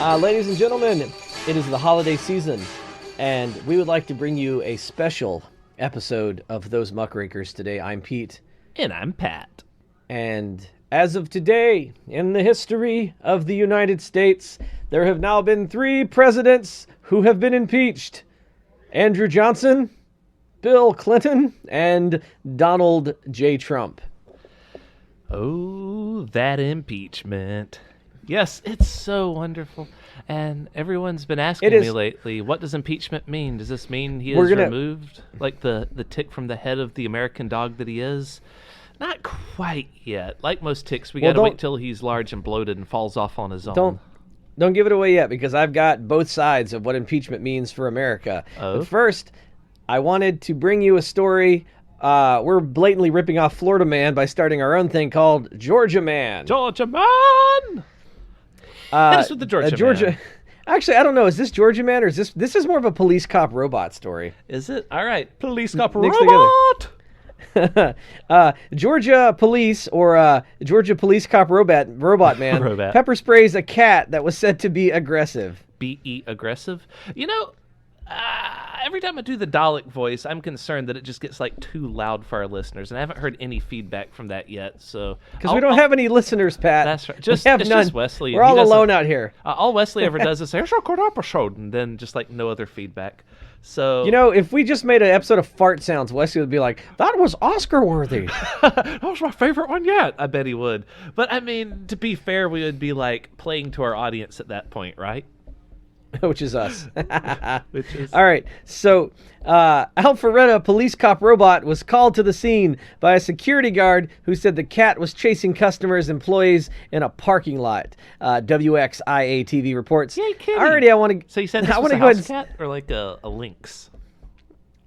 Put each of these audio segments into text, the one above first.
Ladies and gentlemen, it is the holiday season, and we would like to bring you a special episode of Those Muckrakers today. I'm Pete. And I'm Pat. And as of today, in the history of the United States, there have now been 3 presidents who have been impeached. Andrew Johnson, Bill Clinton, and Donald J. Trump. Oh, that impeachment. Yes, it's so wonderful. And everyone's been asking me lately, what does impeachment mean? Does this mean he is removed? Like the tick from the head of the American dog that he is? Not quite yet. Like most ticks, we gotta wait till he's large and bloated and falls off on his own. Don't give it away yet, because I've got both sides of what impeachment means for America. Oh? But first, I wanted to bring you a story. We're blatantly ripping off Florida Man by starting our own thing called Georgia Man. Georgia Man! Hit us with the Georgia Man. Actually, I don't know. Is this Georgia Man or is this is more of a police cop robot story? Is it? All right. Police cop Mixed robot! Georgia police or Georgia police cop robot man Robot. pepper sprays a cat that was said to be aggressive. B.E. aggressive? You know, every time I do the Dalek voice, I'm concerned that it just gets like too loud for our listeners, and I haven't heard any feedback from that yet. So because we don't have any listeners, Pat. That's right. It's just Wesley. We're all alone out here. All Wesley ever does is say, "Here's a good episode," and then just like no other feedback. So if we just made an episode of fart sounds, Wesley would be like, "That was Oscar worthy." That was my favorite one yet. I bet he would. But I mean, to be fair, we would be like playing to our audience at that point, right? Which is us. Which is... All right. So, Alpharetta police cop robot was called to the scene by a security guard who said the cat was chasing customers' employees in a parking lot. WXIA TV reports. Yay, kitty. Already, I want to. So you said this was a house cat or like a lynx?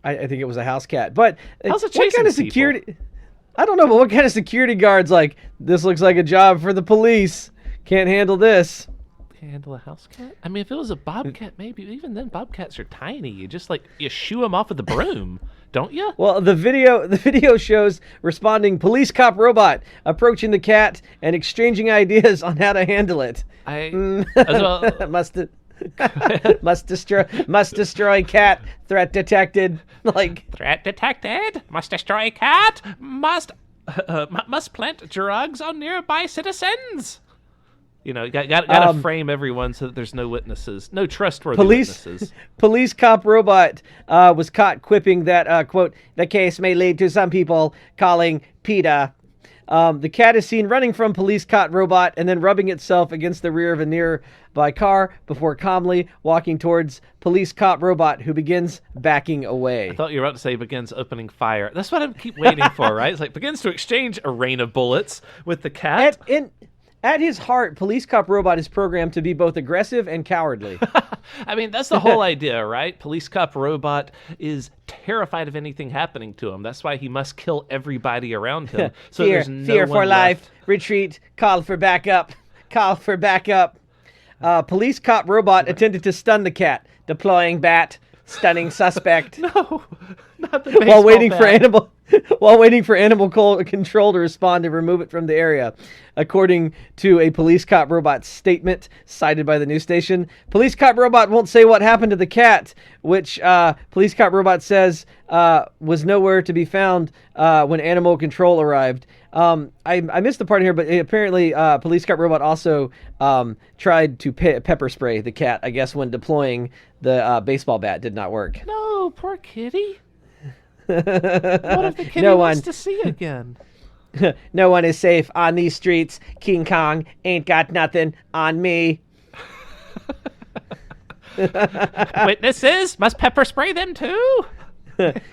I think it was a house cat. But how's it what kind of security? People? I don't know, but what kind of security guard's like, this looks like a job for the police. Can't handle this. Handle a house cat? I mean, if it was a bobcat, maybe. Even then, bobcats are tiny. You just you shoo them off with a broom, don't you? Well, the video shows responding police cop robot approaching the cat and exchanging ideas on how to handle it. Must destroy cat. Threat detected. Threat detected. Must destroy cat. Must plant drugs on nearby citizens. You know, gotta frame everyone so that there's no witnesses, no trustworthy witnesses. Police cop robot was caught quipping that, quote, the case may lead to some people calling PETA. The cat is seen running from police cop robot and then rubbing itself against the rear of a nearby car before calmly walking towards police cop robot, who begins backing away. I thought you were about to say begins opening fire. That's what I keep waiting for, right? It's like begins to exchange a rain of bullets with the cat. At his heart, police cop robot is programmed to be both aggressive and cowardly. I mean, that's the whole idea, right? Police cop robot is terrified of anything happening to him. That's why he must kill everybody around him. So there's no fear one for life. left. Retreat. Call for backup. Call for backup. Police cop robot attempted to stun the cat. Deploying bat. Stunning suspect. No, not the baseball While waiting for animal control to respond and remove it from the area. According to a police cop robot statement cited by the news station, police cop robot won't say what happened to the cat, which police cop robot says was nowhere to be found when animal control arrived. I missed the part here, but apparently police cop robot also tried to pepper spray the cat, I guess, when deploying the baseball bat. Did not work. No, poor kitty. What if the kitty wants to see again? No one is safe on these streets. King Kong ain't got nothing on me. Witnesses must pepper spray them too.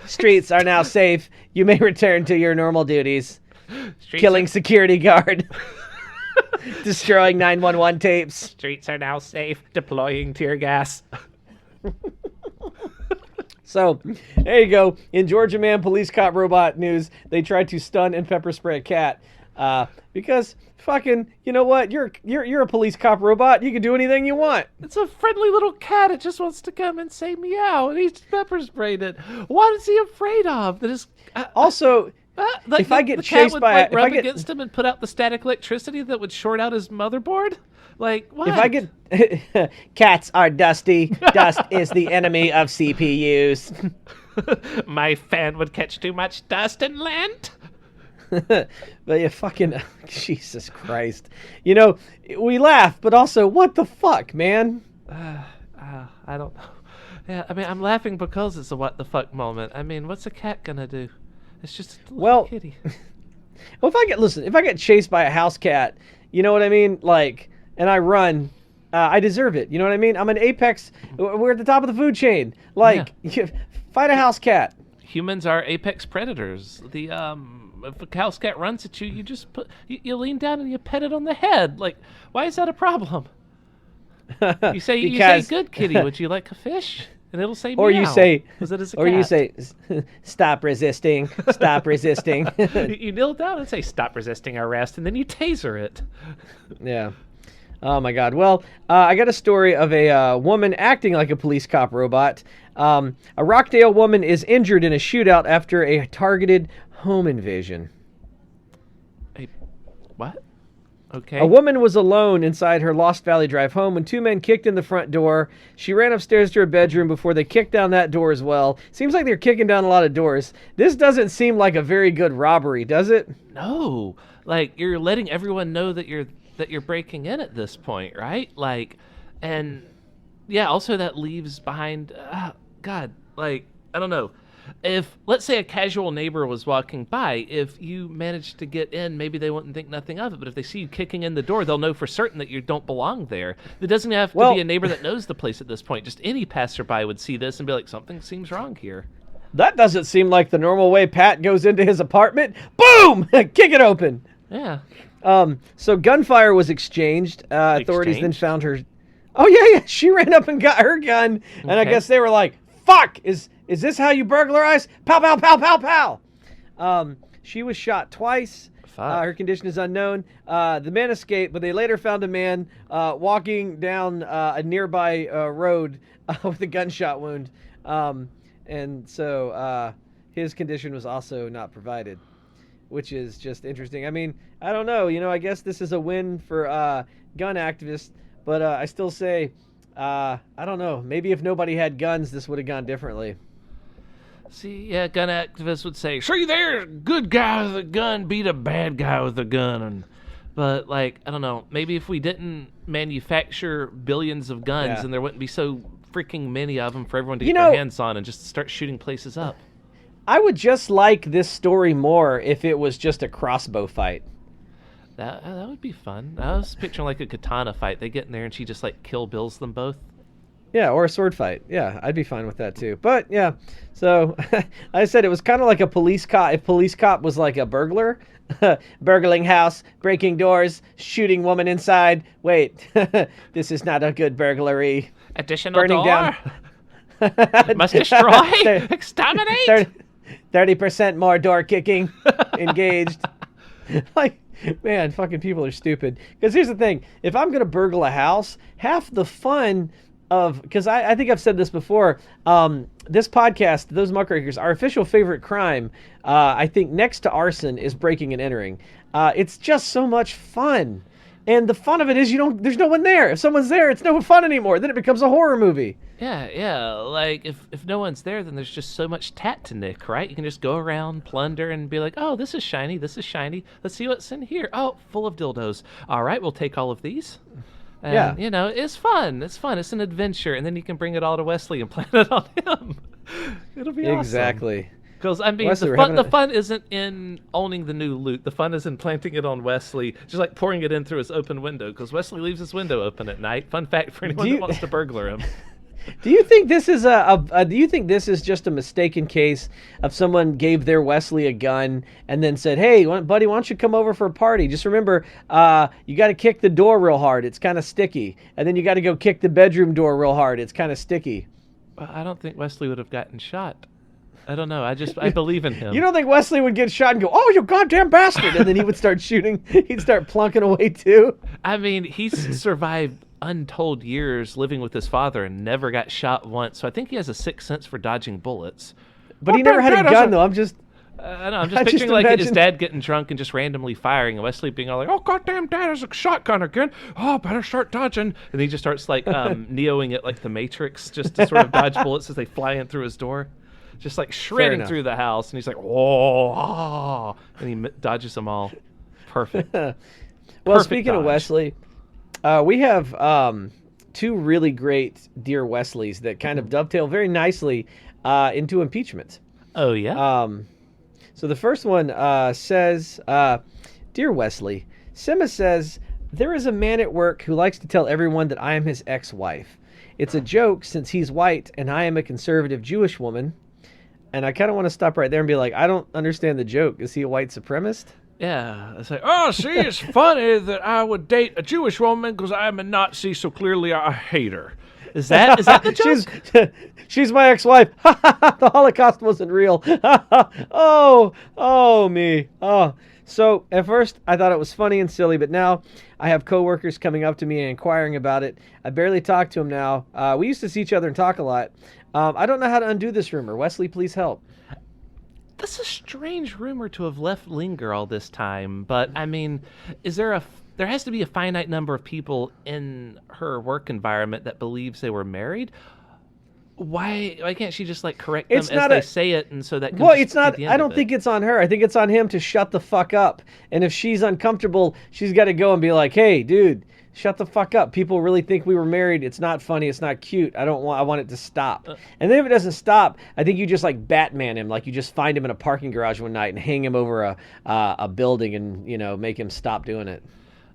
Streets are now safe. You may return to your normal duties. Killing security guard. Destroying 911 tapes. Streets are now safe. Deploying tear gas. So, there you go. In Georgia Man police cop robot news, they tried to stun and pepper spray a cat. Because fucking, you know what? You're a police cop robot. You can do anything you want. It's a friendly little cat. It just wants to come and say meow, and he's pepper sprayed it. What is he afraid of? That is also. if I get the chased cat would, by, rub against him and put out the static electricity that would short out his motherboard. Like, what? If I get cats are dusty. Dust is the enemy of CPUs. My fan would catch too much dust and land. But you fucking Jesus Christ. You know, we laugh, but also what the fuck, man? I don't know. Yeah, I mean, I'm laughing because it's a what the fuck moment. I mean, what's a cat gonna do? It's just a little kitty. Well, if I get chased by a house cat, you know what I mean? Like, and I run, I deserve it. You know what I mean? I'm an apex. We're at the top of the food chain. Like, fight a house cat. Humans are apex predators. If a house cat runs at you, you just you lean down and you pet it on the head. Like, why is that a problem? You say, good kitty, would you like a fish? And it'll say meow. Or you say, you say, stop resisting, stop resisting. You kneel down and say, stop resisting arrest, and then you taser it. Yeah. Oh my God. Well, I got a story of a woman acting like a police cop robot. A Rockdale woman is injured in a shootout after a targeted home invasion. What? Okay. A woman was alone inside her Lost Valley Drive home when two men kicked in the front door. She ran upstairs to her bedroom before they kicked down that door as well. Seems like they're kicking down a lot of doors. This doesn't seem like a very good robbery, does it? No. Like, you're letting everyone know that you're breaking in at this point, right? Like, and yeah, also that leaves behind, God, like, I don't know. If, let's say, a casual neighbor was walking by, if you managed to get in, maybe they wouldn't think nothing of it. But if they see you kicking in the door, they'll know for certain that you don't belong there. It doesn't have to be a neighbor that knows the place at this point. Just any passerby would see this and be like, something seems wrong here. That doesn't seem like the normal way Pat goes into his apartment. Boom! Kick it open. Yeah. So gunfire was exchanged. Authorities then found her. Oh, yeah. She ran up and got her gun. And I guess they were like, fuck, is this how you burglarize? Pow, pow, pow, pow, pow. She was shot twice. Her condition is unknown. The man escaped, but they later found a man walking down a nearby road with a gunshot wound. And so his condition was also not provided, which is just interesting. I mean, I don't know. You know, I guess this is a win for gun activists, but I still say, I don't know. Maybe if nobody had guns, this would have gone differently. See, yeah, gun activists would say, "See there, good guy with a gun beat a bad guy with a gun." But, like, I don't know. Maybe if we didn't manufacture billions of guns, and there wouldn't be so freaking many of them for everyone to get their hands on and just start shooting places up. I would just like this story more if it was just a crossbow fight. That would be fun. I was picturing like a katana fight. They get in there and she just like Kill Bills them both. Yeah, or a sword fight. Yeah, I'd be fine with that too. But yeah, so I said it was kind of like a police cop. If police cop was like a burglar, burgling house, breaking doors, shooting woman inside. Wait, this is not a good burglary. Additional burning door. Down. Must destroy. Exterminate. 30% more door kicking. Engaged. Like, man, fucking people are stupid. Because here's the thing: if I'm gonna burgle a house, half the fun of, because I think I've said this before, this podcast, Those Muckrakers, our official favorite crime, I think next to arson is breaking and entering. It's just so much fun. And the fun of it is there's no one there. If someone's there, it's no fun anymore. Then it becomes a horror movie. Yeah. Like, if no one's there, then there's just so much tat to nick, right? You can just go around, plunder, and be like, oh, this is shiny, this is shiny. Let's see what's in here. Oh, full of dildos. All right, we'll take all of these. And, you know, it's fun. It's fun. It's an adventure. And then you can bring it all to Wesley and plant it on him. It'll be awesome. Exactly. Because, I mean, Wesley, the fun isn't in owning the new loot. The fun is in planting it on Wesley, just like pouring it in through his open window, because Wesley leaves his window open at night. Fun fact for anyone that wants to burglar him. Do you think this is do you think this is just a mistaken case of someone gave their Wesley a gun and then said, hey, buddy, why don't you come over for a party? Just remember, you got to kick the door real hard. It's kind of sticky. And then you got to go kick the bedroom door real hard. It's kind of sticky. Well, I don't think Wesley would have gotten shot. I don't know. I believe in him. You don't think Wesley would get shot and go, oh, you goddamn bastard, and then he would start shooting. He'd start plunking away too. I mean, he's survived untold years living with his father and never got shot once. So I think he has a sixth sense for dodging bullets. But he never had a gun, though. I know. I'm just picturing like his dad getting drunk and just randomly firing, and Wesley being all like, "Oh goddamn, Dad has a shotgun again! Oh, better start dodging!" And he just starts like neoing it like the Matrix, just to sort of dodge bullets as they fly in through his door, just like shredding through the house. And he's like, "Oh, ah," and he dodges them all. Perfect. Well, Perfect speaking of Wesley, we have two really great Dear Wesleys that kind of dovetail very nicely into impeachment. Oh yeah. So the first one says, Dear Wesley, Sima says, there is a man at work who likes to tell everyone that I am his ex-wife. It's a joke since he's white and I am a conservative Jewish woman. And I kind of want to stop right there and be like, I don't understand the joke. Is he a white supremacist? Yeah. It's like, oh, see, it's funny that I would date a Jewish woman because I'm a Nazi, so clearly I hate her. Is that the joke? She's my ex-wife. The Holocaust wasn't real. Oh, me. Oh. So at first I thought it was funny and silly, but now I have coworkers coming up to me and inquiring about it. I barely talk to him now. We used to see each other and talk a lot. I don't know how to undo this rumor. Wesley, please help. That's a strange rumor to have left linger all this time, but I mean, there has to be a finite number of people in her work environment that believes they were married. Why can't she just like correct them as they say it, and so that can it's not. I don't think it's on her. I think it's on him to shut the fuck up. And if she's uncomfortable, she's got to go and be like, "Hey, dude, shut the fuck up. People really think we were married. It's not funny. It's not cute. I want it to stop." And then if it doesn't stop, I think you just like Batman him. Like you just find him in a parking garage one night and hang him over a building and make him stop doing it.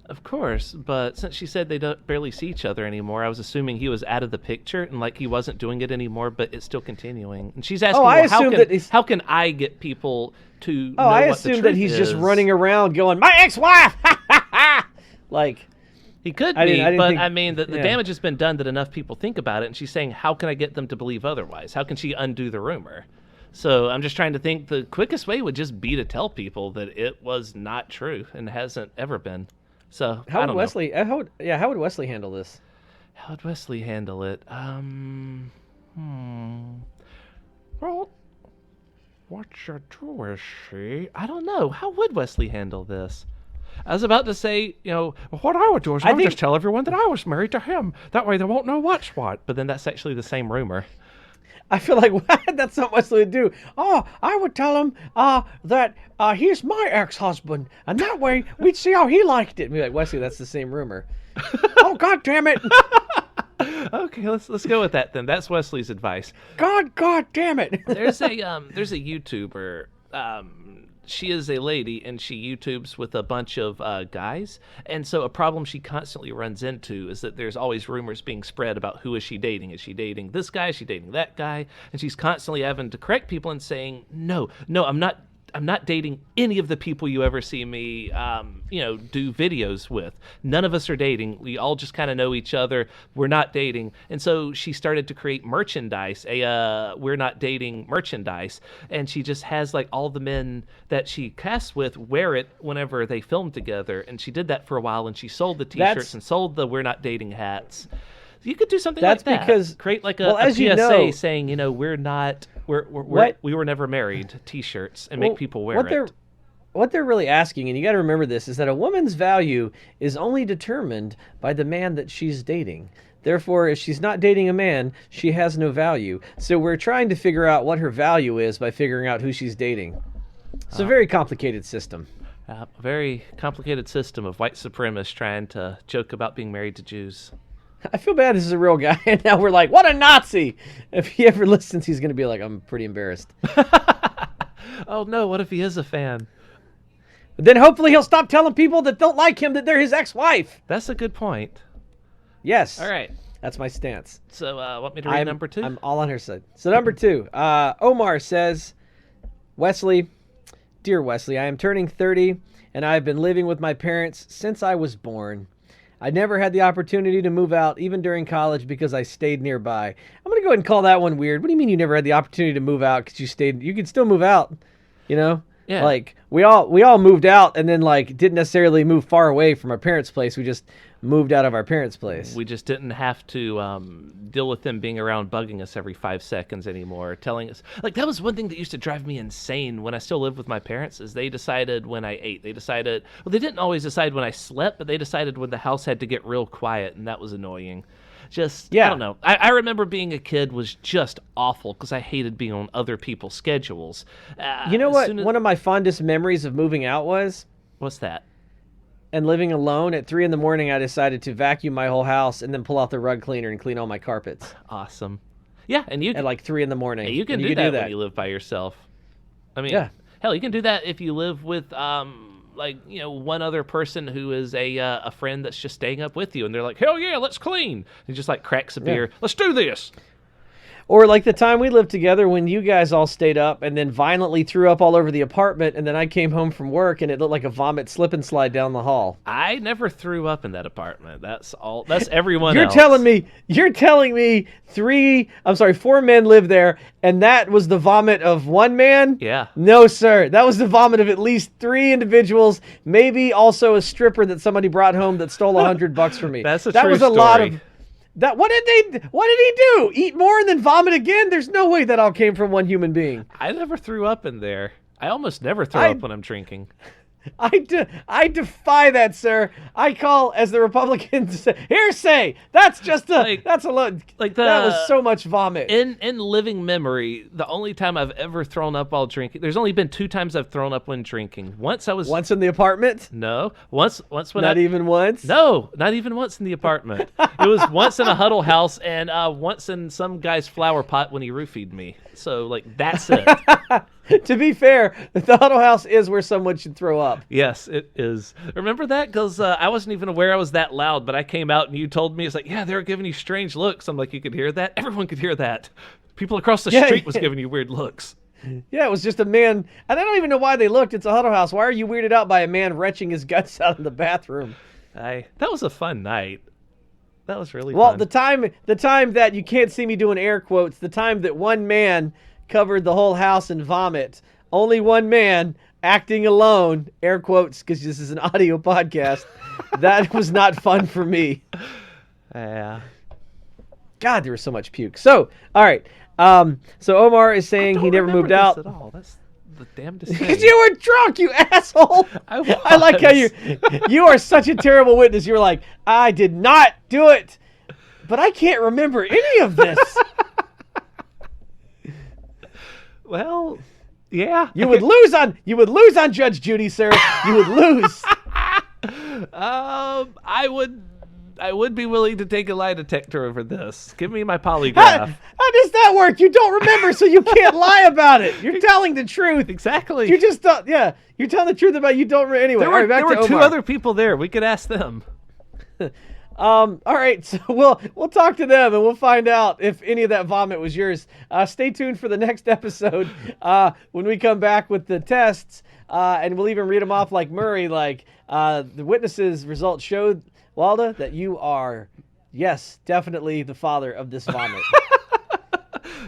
Of course, but since she said they don't barely see each other anymore, I was assuming he was out of the picture and like he wasn't doing it anymore, but it's still continuing. And she's asking, how can I get people to know what the truth is? I assume that he's just running around going, "My ex-wife!" Like... He could be, but I mean, the damage has been done that enough people think about it, and she's saying, how can I get them to believe otherwise? How can she undo the rumor? So I'm just trying to think the quickest way would just be to tell people that it was not true and hasn't ever been. So how would Wesley handle this? How would Wesley handle it? Well, what you do is she... I don't know. How would Wesley handle this? I was about to say, what I would do is I would just tell everyone that I was married to him. That way they won't know what's what. But then that's actually the same rumor. I feel like that's not what Wesley would do. Oh, I would tell him that he's my ex-husband, and that way we'd see how he liked it. And be like, Wesley, that's the same rumor. Oh, God damn it! Okay, let's go with that then. That's Wesley's advice. God damn it! There's a YouTuber. She is a lady, and she YouTubes with a bunch of guys. And so a problem she constantly runs into is that there's always rumors being spread about who is she dating. Is she dating this guy? Is she dating that guy? And she's constantly having to correct people and saying, no, I'm not dating any of the people you ever see me, do videos with. None of us are dating. We all just kind of know each other. We're not dating. And so she started to create merchandise, we're not dating merchandise. And she just has like all the men that she casts with wear it whenever they film together. And she did that for a while, and she sold the t-shirts and sold the we're not dating hats. You could do something like that. That's because create like a PSA saying, we were never married t-shirts and make people wear it. What they're really asking, and you got to remember this, is that a woman's value is only determined by the man that she's dating. Therefore, if she's not dating a man, she has no value. So we're trying to figure out what her value is by figuring out who she's dating. It's a very complicated system. A very complicated system of white supremacists trying to joke about being married to Jews. I feel bad this is a real guy, and now we're like, what a Nazi! If he ever listens, he's going to be like, I'm pretty embarrassed. Oh no, what if he is a fan? But then hopefully he'll stop telling people that don't like him that they're his ex-wife. That's a good point. Yes. All right. That's my stance. So want me to read number 2? I'm all on her side. So number 2, Omar says, Wesley, Dear Wesley, I am turning 30, and I have been living with my parents since I was born. I never had the opportunity to move out, even during college, because I stayed nearby. I'm going to go ahead and call that one weird. What do you mean you never had the opportunity to move out because you stayed? You could still move out, Yeah. Like we all moved out and then like didn't necessarily move far away from our parents' place. We just moved out of our parents' place. We just didn't have to deal with them being around bugging us every 5 seconds anymore, telling us like that was one thing that used to drive me insane when I still lived with my parents. Is they decided when I ate. They decided they didn't always decide when I slept, but they decided when the house had to get real quiet, and that was annoying. I don't know. I remember being a kid was just awful because I hated being on other people's schedules. You know what? One of my fondest memories of moving out was? What's that? And living alone at 3 a.m, I decided to vacuum my whole house and then pull out the rug cleaner and clean all my carpets. Awesome. Yeah, and you at like 3 a.m. Hey, you can do that when you live by yourself. I mean, hell, you can do that if you live with one other person who is a friend that's just staying up with you, and they're like, hell yeah, let's clean. He just like cracks a beer. Let's do this. Or like the time we lived together when you guys all stayed up and then violently threw up all over the apartment, and then I came home from work and it looked like a vomit slip and slide down the hall. I never threw up in that apartment. That's everyone else. You're telling me 4 men live there and that was the vomit of one man? Yeah. No, sir. That was the vomit of at least 3 individuals, maybe also a stripper that somebody brought home that stole $100 from me. That was a lot of what did he do? Eat more and then vomit again? There's no way that all came from one human being. I never threw up in there. I almost never throw up when I'm drinking. I defy that, sir. I call, as the Republicans say, hearsay. That's just that's a lot. That was so much vomit. In living memory, the only time I've ever thrown up while drinking, there's only been 2 times I've thrown up when drinking. Once in the apartment? No. Once when Not even once? No, not even once in the apartment. It was once in a huddle house and once in some guy's flower pot when he roofied me. So that's it. To be fair, the huddle house is where someone should throw up. Yes, it is. Remember that? Because I wasn't even aware I was that loud, but I came out and you told me, it's like, yeah, they were giving you strange looks. I'm like, you could hear that? Everyone could hear that. People across the street was giving you weird looks. Yeah, it was just a man. And I don't even know why they looked. It's a huddle house. Why are you weirded out by a man retching his guts out in the bathroom? That was a fun night. That was really fun. Well, the time that you can't see me doing air quotes, the time that one man covered the whole house in vomit. Only one man acting alone, air quotes, because this is an audio podcast. That was not fun for me. Yeah. God, there was so much puke. So, all right. So Omar is saying he never moved out. At all. That's the damnedest thing. Because you were drunk, you asshole. I like how you are such a terrible witness. You were like, I did not do it, but I can't remember any of this. Well, yeah. You would lose on Judge Judy, sir. You would lose. I would be willing to take a lie detector over this. Give me my polygraph. How does that work? You don't remember, so you can't lie about it. You're telling the truth. Exactly. You just don't. Yeah, you're telling the truth about you don't. Anyway, there were 2 other people there. We could ask them. All right, so we'll talk to them and we'll find out if any of that vomit was yours. Stay tuned for the next episode when we come back with the tests, and we'll even read them off like Murray. The witnesses' results showed, Walda, that you are, yes, definitely the father of this vomit.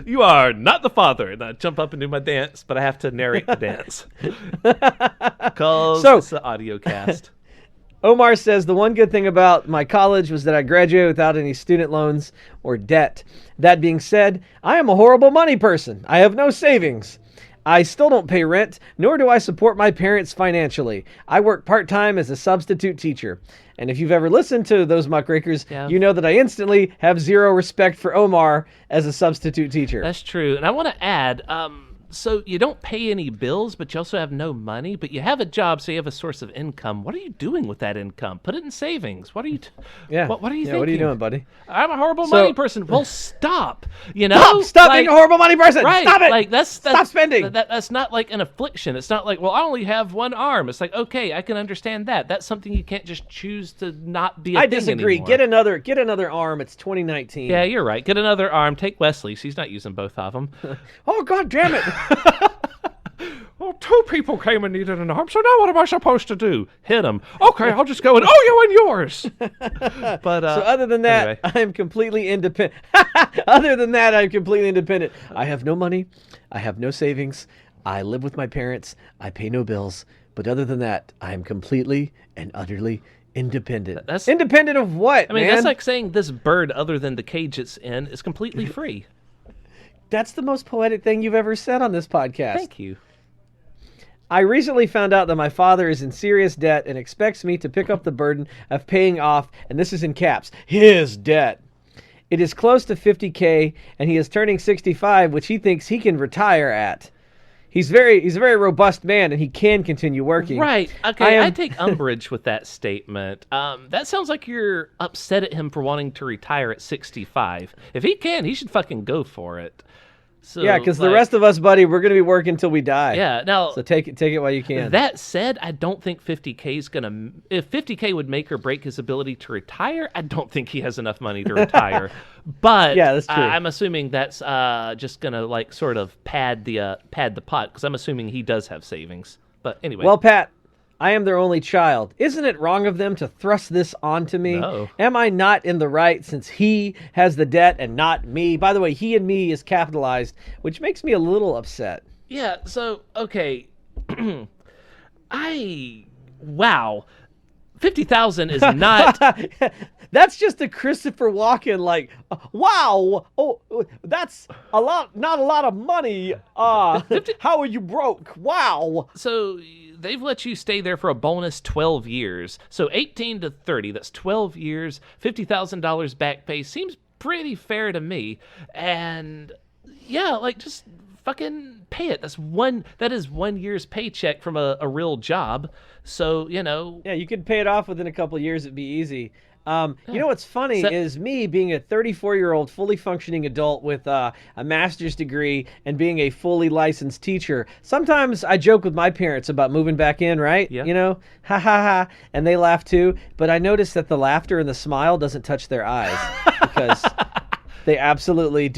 You are not the father. And I jump up and do my dance, but I have to narrate the dance because it's an audio cast. Omar says, the one good thing about my college was that I graduated without any student loans or debt. That being said, I am a horrible money person. I have no savings. I still don't pay rent, nor do I support my parents financially. I work part-time as a substitute teacher. And if you've ever listened to those Muckrakers, you know that I instantly have zero respect for Omar as a substitute teacher. That's true. And I want to add, so you don't pay any bills, but you also have no money, but you have a job, so you have a source of income. What are you doing with that income? Put it in savings. What are you what are you thinking? What are you doing, buddy? I'm a horrible money person. Well, stop. You know? Stop being a horrible money person. Right. Stop it. Stop spending. That's not like an affliction. It's not like, well, I only have one arm. It's like, okay, I can understand that. That's something you can't just choose to not be a thing disagree. Anymore. Get another arm. It's 2019. Yeah, you're right. Get another arm. Take Wesley's. He's not using both of them. Oh, God damn it. Well, 2 people came and needed an arm, so now what am I supposed to do? Hit them. Okay, I'll just go and, you and yours. But so other than that, anyway. I'm completely independent. I have no money. I have no savings. I live with my parents. I pay no bills. But other than that, I am completely and utterly independent. That's independent of what, I mean, man? that's like saying this bird, other than the cage it's in, is completely free. That's the most poetic thing you've ever said on this podcast. Thank you. I recently found out that my father is in serious debt and expects me to pick up the burden of paying off, and this is in caps, his debt. It is close to $50K, and he is turning 65, which he thinks he can retire at. He's a very robust man, and he can continue working. Right. Okay, I take umbrage with that statement. That sounds like you're upset at him for wanting to retire at 65. If he can, he should fucking go for it. So, yeah, because the rest of us, buddy, we're going to be working until we die. Yeah, now... So take it while you can. That said, I don't think 50K is going to... If 50K would make or break his ability to retire, I don't think he has enough money to retire. But yeah, that's true. I'm assuming that's just going to, like, sort of pad the pot, because I'm assuming he does have savings. But anyway. Well, Pat, I am their only child. Isn't it wrong of them to thrust this onto me? No. Am I not in the right since he has the debt and not me? By the way, he and me is capitalized, which makes me a little upset. Yeah, so, okay. Wow. 50,000 is not... That's just a Christopher Walken, like, wow, oh, that's not a lot of money. How are you broke? Wow. So they've let you stay there for a bonus 12 years. So 18 to 30, that's 12 years, $50,000 back pay seems pretty fair to me. And yeah, like, just fucking pay it. That is 1 year's paycheck from a real job. So, you know. Yeah, you could pay it off within a couple of years. It'd be easy. You know what's funny is me being a 34-year-old fully functioning adult with a master's degree and being a fully licensed teacher. Sometimes I joke with my parents about moving back in, right? Yeah. You know, ha ha ha, and they laugh too. But I notice that the laughter and the smile doesn't touch their eyes because they absolutely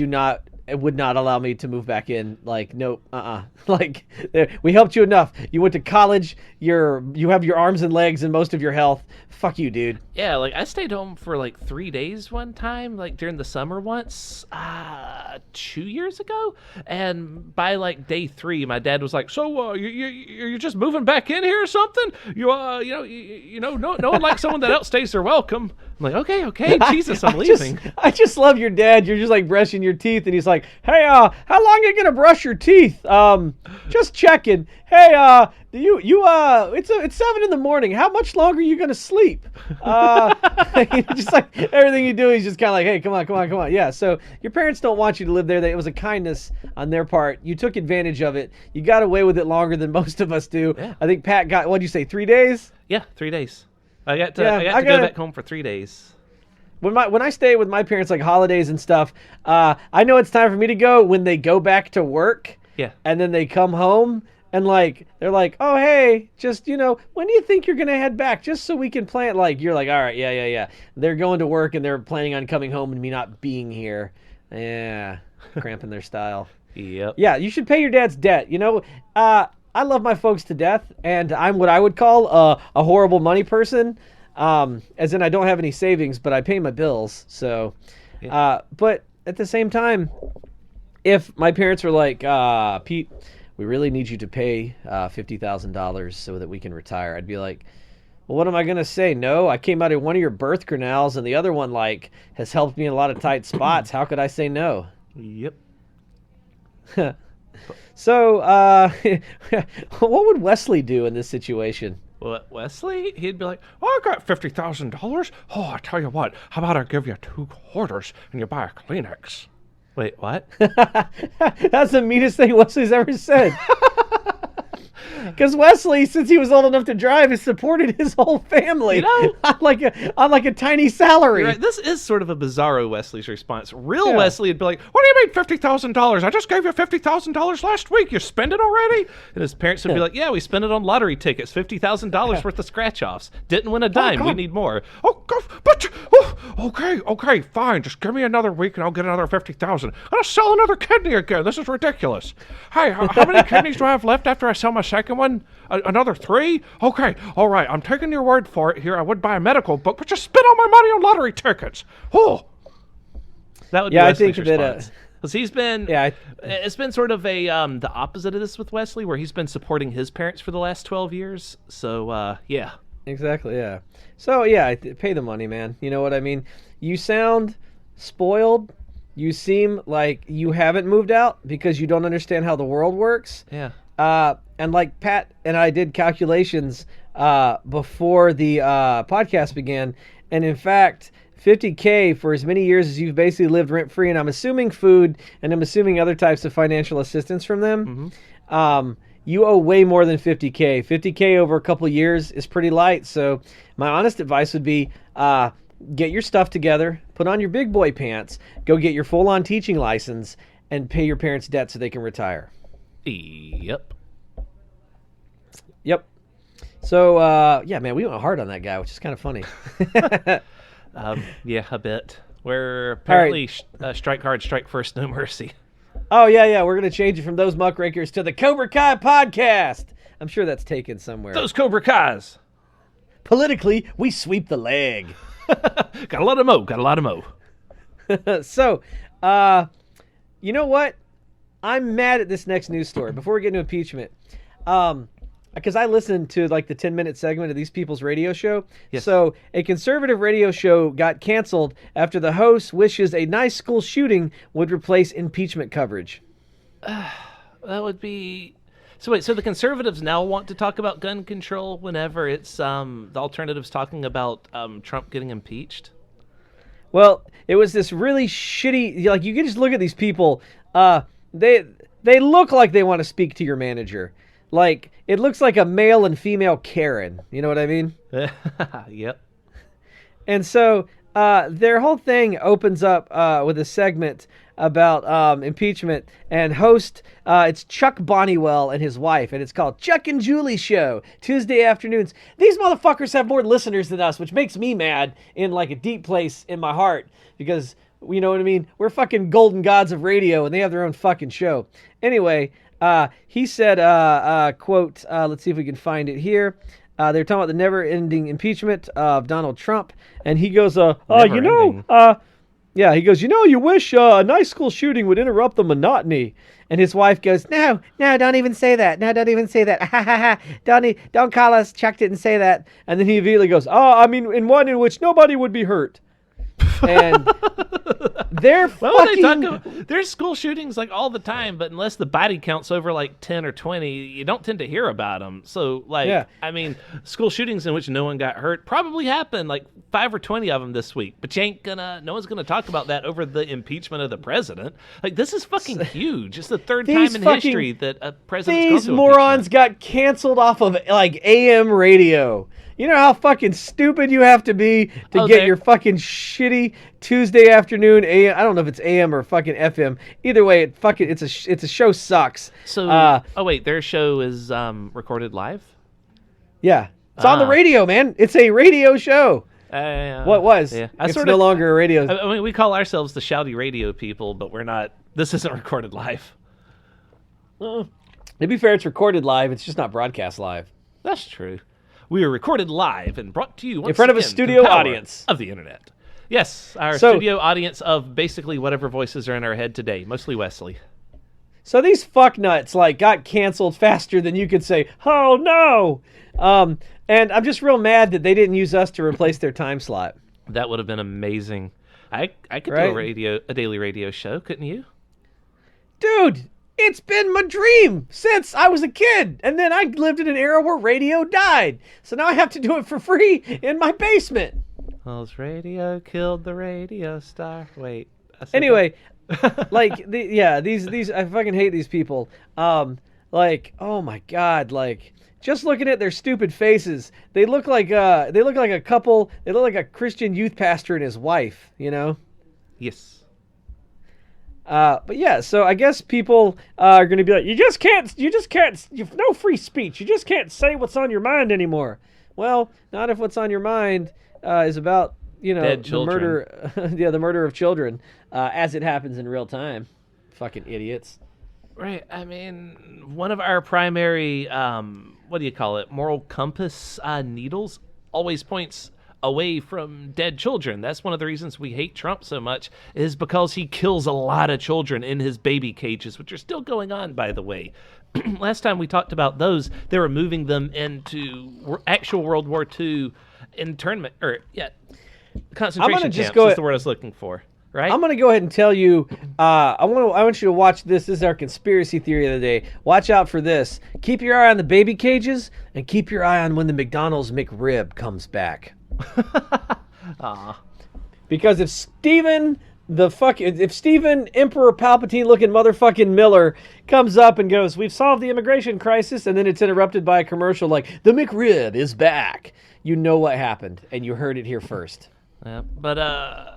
would not allow me to move back in. Like, nope, like, we helped you enough. You went to college. You have your arms and legs and most of your health. Fuck you, dude. Yeah, like, I stayed home for like 3 days one time, like during the summer once, 2 years ago. And by like day 3, my dad was like, "So, you're just moving back in here or something? No one likes someone that outstays their welcome." I'm like, okay, Jesus, I'm leaving. I just love your dad. You're just like brushing your teeth, and he's like, "Hey, how long are you gonna brush your teeth? Just checking. Hey, it's 7 a.m. How much longer are you gonna sleep?" Just like everything you do, he's just kind of like, "Hey, come on." Yeah. So your parents don't want you to live there. It was a kindness on their part. You took advantage of it. You got away with it longer than most of us do. Yeah. I think Pat got, what'd you say, 3 days? Yeah, 3 days. I got to go back home for 3 days. When I stay with my parents, like holidays and stuff, I know it's time for me to go when they go back to work. Yeah. And then they come home and like they're like, "Oh, hey, just, when do you think you're gonna head back? Just so we can plan." Like, you're like, "All right, yeah." They're going to work and they're planning on coming home and me not being here. Yeah, cramping their style. Yep. Yeah, you should pay your dad's debt. I love my folks to death, and I'm what I would call a horrible money person. As in, I don't have any savings, but I pay my bills. So, yeah. But at the same time, if my parents were like, "Pete, we really need you to pay $50,000 so that we can retire," I'd be like, "Well, what am I gonna say? No, I came out of one of your birth canals, and the other one like has helped me in a lot of tight spots. How could I say no?" Yep. So, what would Wesley do in this situation? Well, Wesley, he'd be like, "Oh, I got $50,000. Oh, I tell you what, how about I give you 2 quarters and you buy a Kleenex?" Wait, what? That's the meanest thing Wesley's ever said. Because Wesley, since he was old enough to drive, has supported his whole family on like a tiny salary. Right. This is sort of a bizarro Wesley's response. Real Wesley would be like, "What do you mean $50,000? I just gave you $50,000 last week. You spend it already?" And his parents would be like, "Yeah, we spent it on lottery tickets, $50,000 worth of scratch-offs. Didn't win a dime. We need more." "Oh, God, but okay, fine. Just give me another week and I'll get another $50,000. I'm gonna sell another kidney again. This is ridiculous. Hey, how many kidneys do I have left after I sell my second one? Another 3? Okay, all right. I'm taking your word for it here. I would buy a medical book, but just spend all my money on lottery tickets." Oh, that would be Wesley's response. Because he's been, it's been sort of a the opposite of this with Wesley, where he's been supporting his parents for the last 12 years. So, yeah. Exactly, yeah. So, yeah, pay the money, man. You know what I mean? You sound spoiled. You seem like you haven't moved out because you don't understand how the world works. Yeah. And like Pat and I did calculations before the podcast began, and in fact, $50K for as many years as you've basically lived rent-free, and I'm assuming food, and I'm assuming other types of financial assistance from them, you owe way more than $50K. $50K over a couple of years is pretty light, so my honest advice would be get your stuff together, put on your big boy pants, go get your full-on teaching license, and pay your parents' debt so they can retire. Yep. So, yeah, man, we went hard on that guy, which is kind of funny. Yeah, a bit. We're apparently strike hard, strike first, no mercy. Oh, yeah, we're going to change it from those Muckrakers to the Cobra Kai podcast. I'm sure that's taken somewhere. Those Cobra Kais. Politically, we sweep the leg. Got a lot of mo. So, you know what? I'm mad at this next news story. Before we get into impeachment, because I listened to like the 10-minute segment of these people's radio show. Yes. So a conservative radio show got canceled after the host wishes a nice school shooting would replace impeachment coverage. That would be... So wait, so the conservatives now want to talk about gun control whenever it's the alternatives talking about Trump getting impeached? Well, it was this really shitty, like you can just look at these people, they look like they want to speak to your manager. Like, it looks like a male and female Karen. You know what I mean? Yep. And so their whole thing opens up with a segment about impeachment, and host, it's Chuck Bonnewell and his wife, and it's called Chuck and Julie Show, Tuesday afternoons. These motherfuckers have more listeners than us, which makes me mad in like a deep place in my heart, because, you know what I mean? We're fucking golden gods of radio, and they have their own fucking show. Anyway, he said, quote, let's see if we can find it here. They're talking about the never-ending impeachment of Donald Trump, and he goes, yeah, he goes, you wish a nice school shooting would interrupt the monotony. And his wife goes, no, don't even say that. No, don't even say that. Ha ha ha. Don't call us. Chuck didn't say that. And then he immediately goes, I mean, in one in which nobody would be hurt. And they're there's school shootings like all the time, but unless the body count's over like 10 or 20, you don't tend to hear about them. So I mean, school shootings in which no one got hurt probably happened, like 5 or 20 of them this week, but no one's gonna talk about that over the impeachment of the president. Like, this is fucking huge. It's the third time in history that a president's these morons got canceled off of like AM radio. You know how fucking stupid you have to be to get your fucking shitty Tuesday afternoon AM. I don't know if it's AM or fucking FM. Either way, it's a show sucks. So, their show is recorded live? Yeah. It's on the radio, man. It's a radio show. What was? Yeah. It's no longer a radio. I mean, we call ourselves the shouty radio people, but we're not. This isn't recorded live. To be fair, it's recorded live. It's just not broadcast live. That's true. We are recorded live and brought to you once in front of a studio audience of the internet. Yes, our studio audience of basically whatever voices are in our head today, mostly Wesley. So these fucknuts got canceled faster than you could say, oh no! And I'm just real mad that they didn't use us to replace their time slot. That would have been amazing. I could do a daily radio show, couldn't you? Dude! It's been my dream since I was a kid. And then I lived in an era where radio died. So now I have to do it for free in my basement. Well, radio killed the radio star. Wait. Anyway, these I fucking hate these people. Oh my God, just looking at their stupid faces, they look like a couple. They look like a Christian youth pastor and his wife, you know? Yes. But yeah, so I guess people are going to be like, you just can't, you've no free speech. You just can't say what's on your mind anymore. Well, not if what's on your mind is about, the murder, the murder of children, as it happens in real time. Fucking idiots. Right. I mean, one of our primary, moral compass needles always points away from dead children. That's one of the reasons we hate Trump so much, is because he kills a lot of children in his baby cages, which are still going on, by the way. Last time we talked about those, they were moving them into actual World War II internment, concentration camps is the word I was looking for. Right? I'm going to go ahead and tell you, I want you to watch this. This is our conspiracy theory of the day. Watch out for this. Keep your eye on the baby cages, and keep your eye on when the McDonald's McRib comes back. Because if Stephen Emperor Palpatine looking motherfucking Miller comes up and goes, "We've solved the immigration crisis," and then it's interrupted by a commercial like, "The McRib is back," you know what happened, and you heard it here first. Yeah, but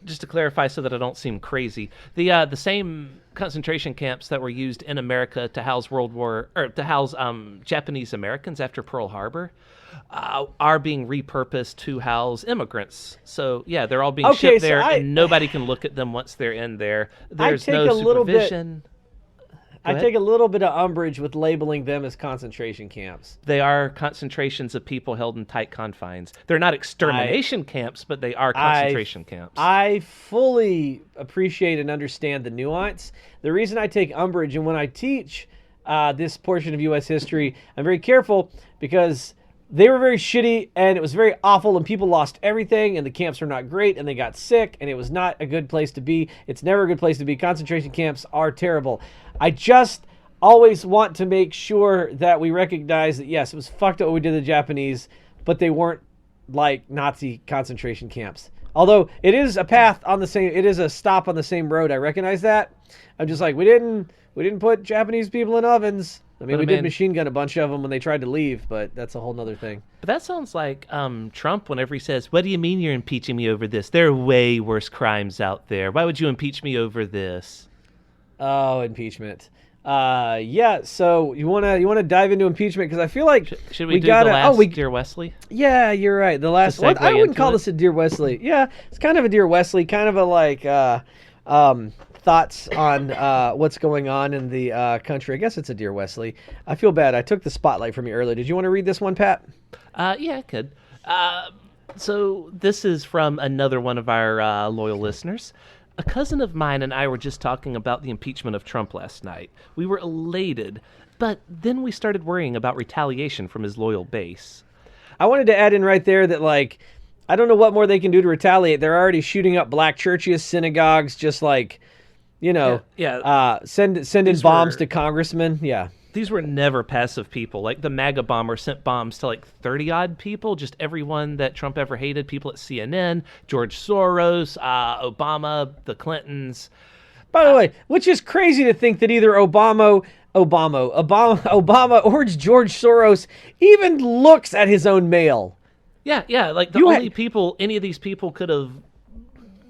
just to clarify so that I don't seem crazy, the same concentration camps that were used in America to house Japanese Americans after Pearl Harbor are being repurposed to house immigrants. So yeah, they're all being shipped there, and nobody can look at them once they're in there. There's no supervision. I take a little bit of umbrage with labeling them as concentration camps. They are concentrations of people held in tight confines. They're not extermination camps, but they are concentration camps. I fully appreciate and understand the nuance. The reason I take umbrage, and when I teach this portion of U.S. history, I'm very careful because they were very shitty, and it was very awful, and people lost everything, and the camps were not great, and they got sick, and it was not a good place to be. It's never a good place to be. Concentration camps are terrible. I just always want to make sure that we recognize that, yes, it was fucked up what we did to the Japanese, but they weren't like Nazi concentration camps. Although it is a path on the same, it is a stop on the same road. I recognize that. I'm just like, we didn't put Japanese people in ovens. I mean, we did machine gun a bunch of them when they tried to leave, but that's a whole nother thing. But that sounds like Trump whenever he says, "What do you mean you're impeaching me over this? There are way worse crimes out there. Why would you impeach me over this?" Oh, impeachment. Yeah. So you wanna dive into impeachment, because I feel like should we do the last Dear Wesley? Yeah, you're right. The last one. I wouldn't call this a Dear Wesley. Yeah, it's kind of a Dear Wesley, kind of a like thoughts on what's going on in the country. I guess it's a Dear Wesley. I feel bad. I took the spotlight from you earlier. Did you want to read this one, Pat? Yeah, I could. So this is from another one of our loyal listeners. A cousin of mine and I were just talking about the impeachment of Trump last night. We were elated, but then we started worrying about retaliation from his loyal base. I wanted to add in right there that, like, I don't know what more they can do to retaliate. They're already shooting up black churches, synagogues, just like, sending bombs to congressmen. Yeah. These were never passive people. Like the MAGA bomber sent bombs to like 30-odd people, just everyone that Trump ever hated, people at CNN, George Soros, Obama, the Clintons. By the way, which is crazy to think that either Obama or George Soros even looks at his own mail. Yeah, like any of these people could have...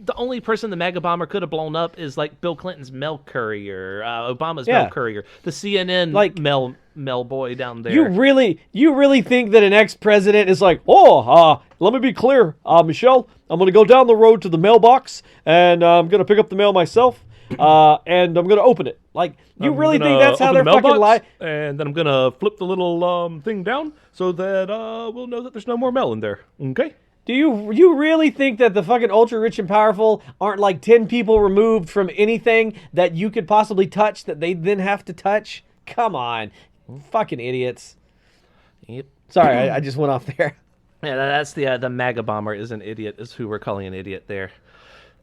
The only person the MAGA bomber could have blown up is like Bill Clinton's mail courier, Obama's mail courier, the CNN mail boy down there. You really think that an ex-president is like, let me be clear, Michelle, I'm going to go down the road to the mailbox and I'm going to pick up the mail myself and I'm going to open it. Like, you really think that's how they're fucking live? And then I'm going to flip the little thing down so that we'll know that there's no more mail in there. Okay? Do you really think that the fucking ultra rich and powerful aren't like 10 people removed from anything that you could possibly touch that they then have to touch? Come on. Fucking idiots. Yep. Sorry, I just went off there. Yeah, that's the MAGA bomber is an idiot, is who we're calling an idiot there.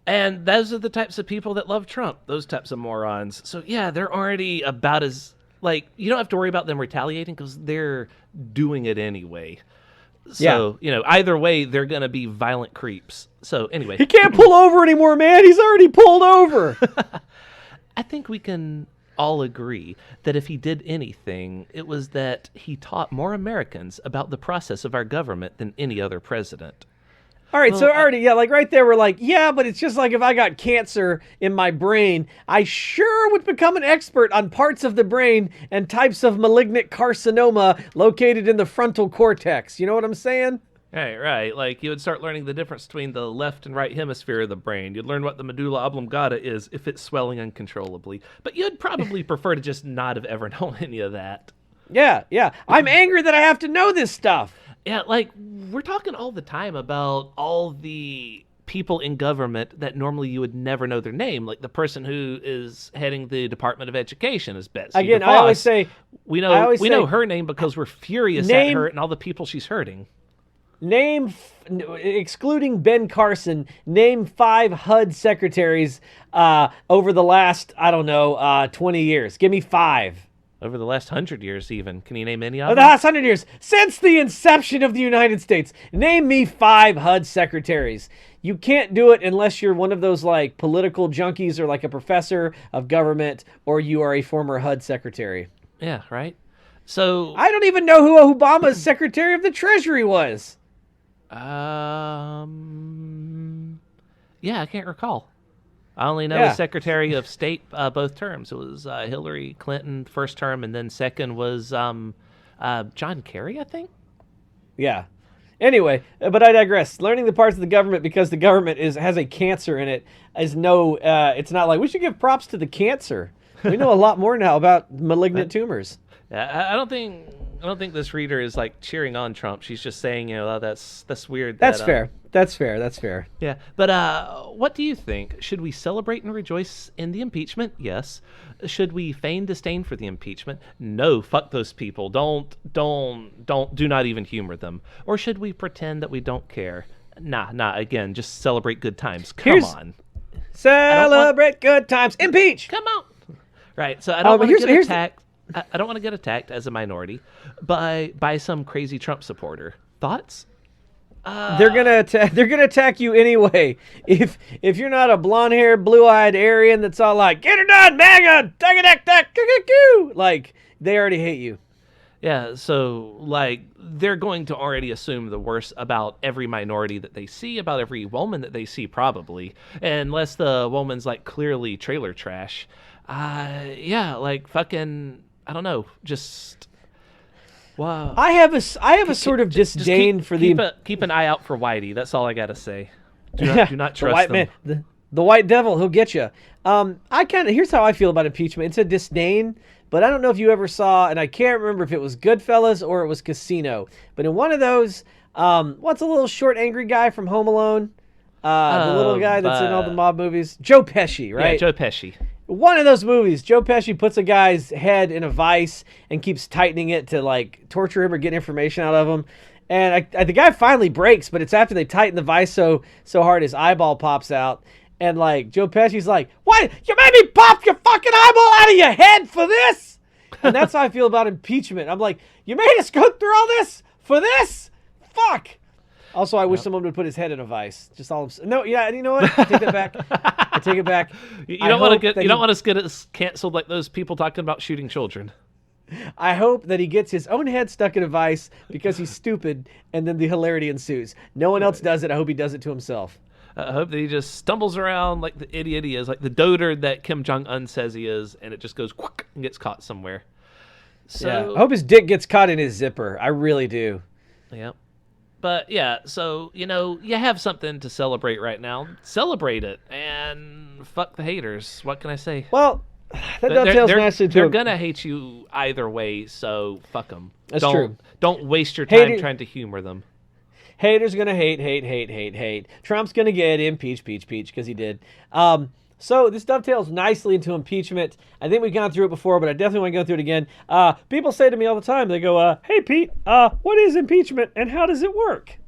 And those are the types of people that love Trump, those types of morons. So yeah, they're already about as, like, you don't have to worry about them retaliating because they're doing it anyway. So, either way, they're going to be violent creeps. So, anyway. He can't pull over anymore, man. He's already pulled over. I think we can all agree that if he did anything, it was that he taught more Americans about the process of our government than any other president. All right, so already, right there, we're like, yeah, but it's just like if I got cancer in my brain, I sure would become an expert on parts of the brain and types of malignant carcinoma located in the frontal cortex. You know what I'm saying? Right. Like, you would start learning the difference between the left and right hemisphere of the brain. You'd learn what the medulla oblongata is if it's swelling uncontrollably. But you'd probably prefer to just not have ever known any of that. Yeah. I'm angry that I have to know this stuff. Yeah, like we're talking all the time about all the people in government that normally you would never know their name, like the person who is heading the Department of Education is Betsy Again, DeVos. I always say we know her name because we're furious at her and all the people she's hurting. Excluding Ben Carson, name 5 HUD secretaries over the last, 20 years. Give me 5. Over the last 100 years, even. Can you name any of them? The last 100 years. Since the inception of the United States. Name me 5 HUD secretaries. You can't do it unless you're one of those, like, political junkies or, like, a professor of government, or you are a former HUD secretary. Yeah, right? So... I don't even know who Obama's Secretary of the Treasury was. Yeah, I can't recall. I only know as Secretary of State both terms. It was Hillary Clinton first term, and then second was John Kerry, I think. Yeah. Anyway, but I digress. Learning the parts of the government because the government has a cancer in it is it's not like we should give props to the cancer. We know a lot more now about malignant tumors. I don't think this reader is like cheering on Trump. She's just saying, that's weird. That's fair. That's fair. Yeah. But what do you think? Should we celebrate and rejoice in the impeachment? Yes. Should we feign disdain for the impeachment? No. Fuck those people. Do not even humor them. Or should we pretend that we don't care? Nah. Again, just celebrate good times. Come on. Celebrate good times. Impeach. Come on. Right. So I don't want to get attacked. I don't want to get attacked as a minority by some crazy Trump supporter. Thoughts? They're gonna attack you anyway. If you're not a blonde-haired, blue-eyed Aryan that's all like, "Get her done, MAGA, like they already hate you. Yeah, so like they're going to already assume the worst about every minority that they see, about every woman that they see, probably, unless the woman's like clearly trailer trash. Like fucking. I don't know, just wow. I have a sort of disdain for keep an eye out for Whitey. That's all I gotta say. Do not trust the white them. Man, the white devil, he'll get you. Here's how I feel about impeachment. It's a disdain, but I don't know if you ever saw, and I can't remember if it was Goodfellas or it was Casino, but in one of those, what's a little short angry guy from Home Alone? The little guy that's in all the mob movies, Joe Pesci, right? Yeah, Joe Pesci. One of those movies, Joe Pesci puts a guy's head in a vice and keeps tightening it to like torture him or get information out of him. And the guy finally breaks, but it's after they tighten the vice so hard his eyeball pops out. And like Joe Pesci's like, "What? You made me pop your fucking eyeball out of your head for this?" And that's how I feel about impeachment. I'm like, you made us go through all this for this? Fuck. Also, I wish someone would put his head in a vice. Just all. No, yeah, and you know what? I take that back. I take it back. You don't want us to get us canceled like those people talking about shooting children. I hope that he gets his own head stuck in a vice because he's stupid, and then the hilarity ensues. No one else does it. I hope he does it to himself. I hope that he just stumbles around like the idiot he is, like the dotard that Kim Jong-un says he is, and it just goes quack and gets caught somewhere. So yeah, I hope his dick gets caught in his zipper. I really do. Yeah. But yeah, so, you have something to celebrate right now. Celebrate it, and fuck the haters. What can I say? Well, that dovetails nicely to... They're going to hate you either way, so fuck them. That's true. Don't waste your time trying to humor them. Haters going to hate. Trump's going to get impeached, because he did. So this dovetails nicely into impeachment. I think we've gone through it before, but I definitely want to go through it again. People say to me all the time, they go, "Hey, Pete, what is impeachment and how does it work?"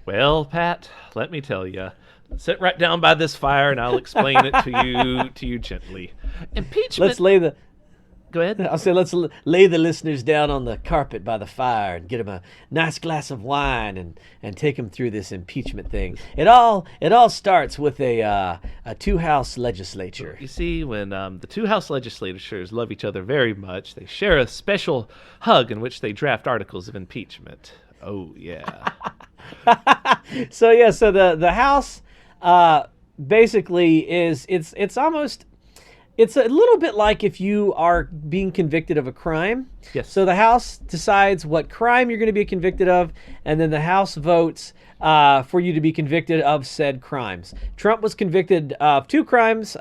Well, Pat, let me tell you. Sit right down by this fire and I'll explain it to you gently. Impeachment. Go ahead. I'll say let's lay the listeners down on the carpet by the fire and get them a nice glass of wine and take them through this impeachment thing. It all starts with a two-house legislature. You see, when the two-house legislatures love each other very much, they share a special hug in which they draft articles of impeachment. Oh yeah. So the House basically it's almost. It's a little bit like if you are being convicted of a crime. Yes. So the House decides what crime you're going to be convicted of, and then the House votes for you to be convicted of said crimes. Trump was convicted of 2 crimes.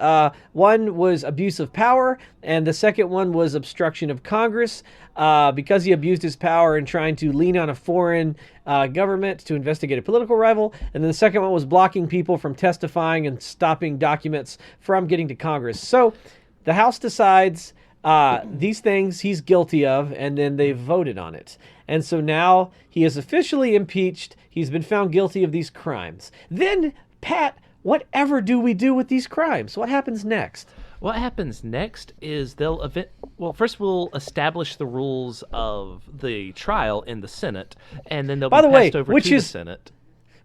One was abuse of power, and the second one was obstruction of Congress, because he abused his power in trying to lean on a foreign government to investigate a political rival. And then the second one was blocking people from testifying and stopping documents from getting to Congress. So the House decides these things he's guilty of, and then they voted on it. And so now he is officially impeached. He's been found guilty of these crimes. Then, Pat, whatever do we do with these crimes? What happens next? What happens next is first we'll establish the rules of the trial in the Senate, and then they'll be passed over to the Senate.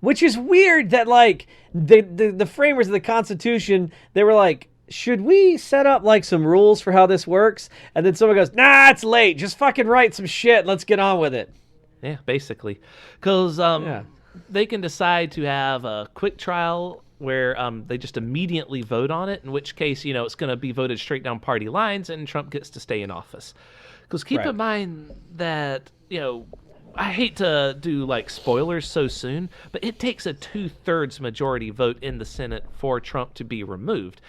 Which is weird that, like, the framers of the Constitution, they were like, should we set up, like, some rules for how this works? And then someone goes, nah, it's late. Just fucking write some shit. Let's get on with it. Yeah, basically. Because they can decide to have a quick trial where they just immediately vote on it, in which case, it's going to be voted straight down party lines, and Trump gets to stay in office. Because keep in mind that, I hate to do, like, spoilers so soon, but it takes a 2/3 majority vote in the Senate for Trump to be removed.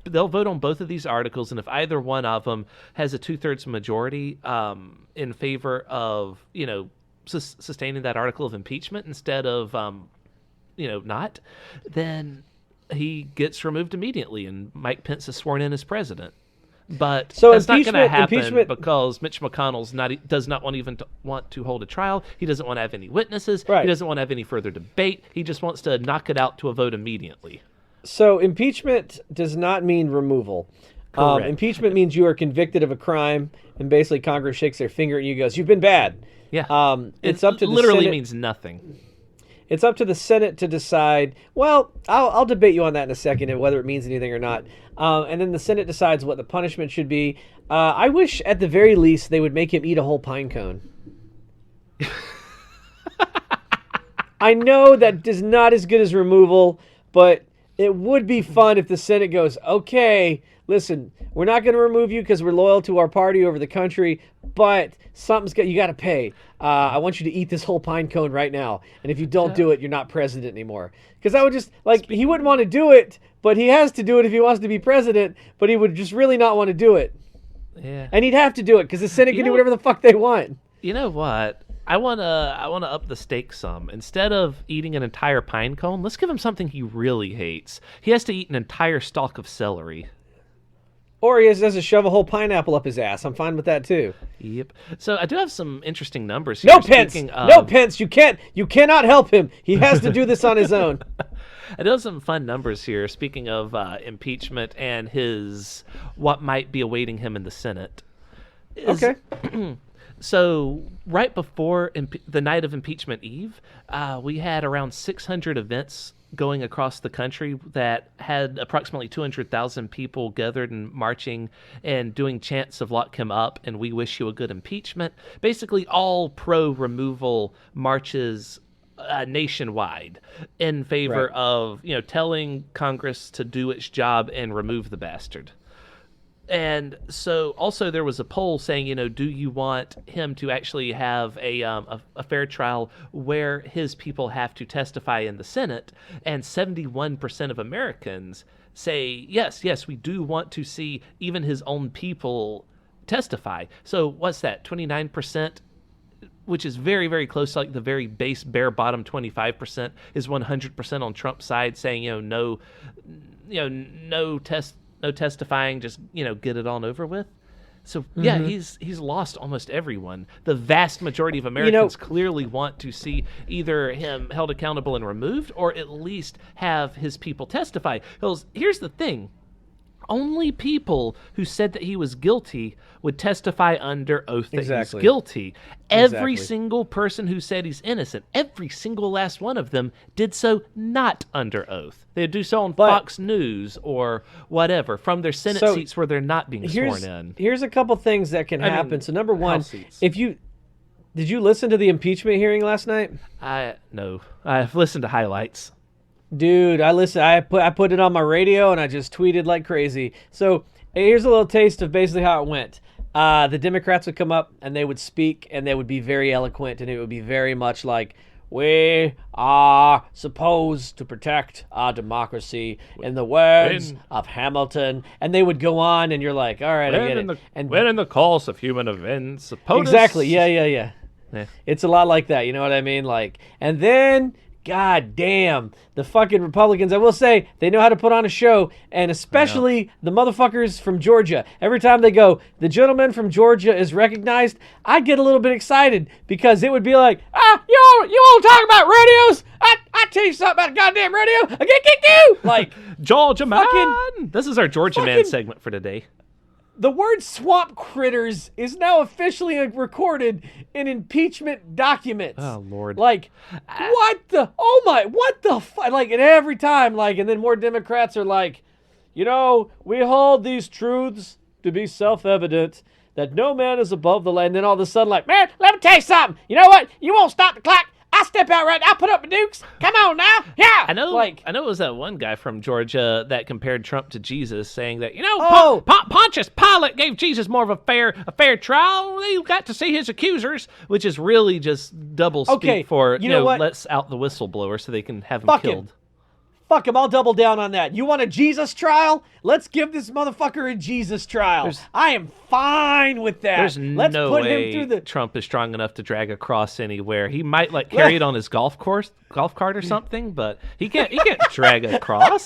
They'll vote on both of these articles, and if either one of them has a 2/3 majority in favor of, sustaining that article of impeachment instead of, not, then he gets removed immediately, and Mike Pence is sworn in as president. But that's not going to happen because Mitch McConnell does not want to hold a trial. He doesn't want to have any witnesses. Right. He doesn't want to have any further debate. He just wants to knock it out to a vote immediately. So impeachment does not mean removal. Impeachment means you are convicted of a crime, and basically Congress shakes their finger at you and goes, "You've been bad." Yeah. It's up to the literally Senate. Means nothing. It's up to the Senate to decide. Well, I'll debate you on that in a second, and whether it means anything or not. And then the Senate decides what the punishment should be. I wish, at the very least, they would make him eat a whole pine cone. I know that is not as good as removal, but it would be fun if the Senate goes, okay, listen, we're not going to remove you because we're loyal to our party over the country, but you got to pay. I want you to eat this whole pine cone right now. And if you don't do it, you're not president anymore. Because I would just, he wouldn't want to do it, but he has to do it if he wants to be president, but he would just really not want to do it. Yeah. And he'd have to do it because the Senate can do whatever the fuck they want. You know what? I wanna up the stakes some. Instead of eating an entire pine cone, let's give him something he really hates. He has to eat an entire stalk of celery. Or he has to shove a whole pineapple up his ass. I'm fine with that too. Yep. So I do have some interesting numbers here. No, Pence. No, Pence. You cannot help him. He has to do this on his own. I do have some fun numbers here. Speaking of impeachment and what might be awaiting him in the Senate. Okay. So right before the night of impeachment eve, we had around 600 events going across the country that had approximately 200,000 people gathered and marching and doing chants of lock him up and we wish you a good impeachment. Basically all pro-removal marches nationwide in favor of, telling Congress to do its job and remove the bastard. And so also there was a poll saying, do you want him to actually have a fair trial where his people have to testify in the Senate? And 71% of Americans say, yes, we do want to see even his own people testify. So what's that, 29%? Which is very, very close to the very base, bare bottom 25% is 100% on Trump's side saying, no testifying, just get it on over with. So he's lost almost everyone. The vast majority of Americans clearly want to see either him held accountable and removed, or at least have his people testify. Because here's the thing. Only people who said that he was guilty would testify under oath that he's guilty. Every single person who said he's innocent, every single last one of them did so not under oath. They'd do so on Fox News or whatever, from their Senate seats where they're not being sworn in. Here's a couple things that can happen. So number one, did you listen to the impeachment hearing last night? No. I've listened to highlights. Dude, I listened. I put it on my radio and I just tweeted like crazy. So here's a little taste of basically how it went. The Democrats would come up and they would speak and they would be very eloquent and it would be very much like, we are supposed to protect our democracy in the words of Hamilton. And they would go on, and you're like, all right, I get it. When in the course of human events, exactly, yeah. It's a lot like that, you know what I mean? Like, and then, god damn, the fucking Republicans, I will say, they know how to put on a show, and especially the motherfuckers from Georgia. Every time they go, the gentleman from Georgia is recognized, I get a little bit excited, because it would be like, you all talk about radios? I tell you something about a goddamn radio. I get like Georgia man. This is our Georgia man segment for today. The word swamp critters is now officially recorded in impeachment documents. Oh, Lord. Like, what the fuck? Like, and every time, like, and then more Democrats are like, we hold these truths to be self-evident that no man is above the law. And then all of a sudden, like, man, let me tell you something. You know what? You won't stop the clock. I'll step out right now. I'll put up my dukes. Come on now. Yeah. I know it was that one guy from Georgia that compared Trump to Jesus, saying that, Pontius Pilate gave Jesus more of a fair trial. You got to see his accusers, which is really just double speak for, let's out the whistleblower so they can have him killed. Fuck him, I'll double down on that. You want a Jesus trial? Let's give this motherfucker a Jesus trial. I am fine with that. There's no way Trump is strong enough to drag a cross anywhere. He might carry it on his golf cart or something, but he can't drag a cross.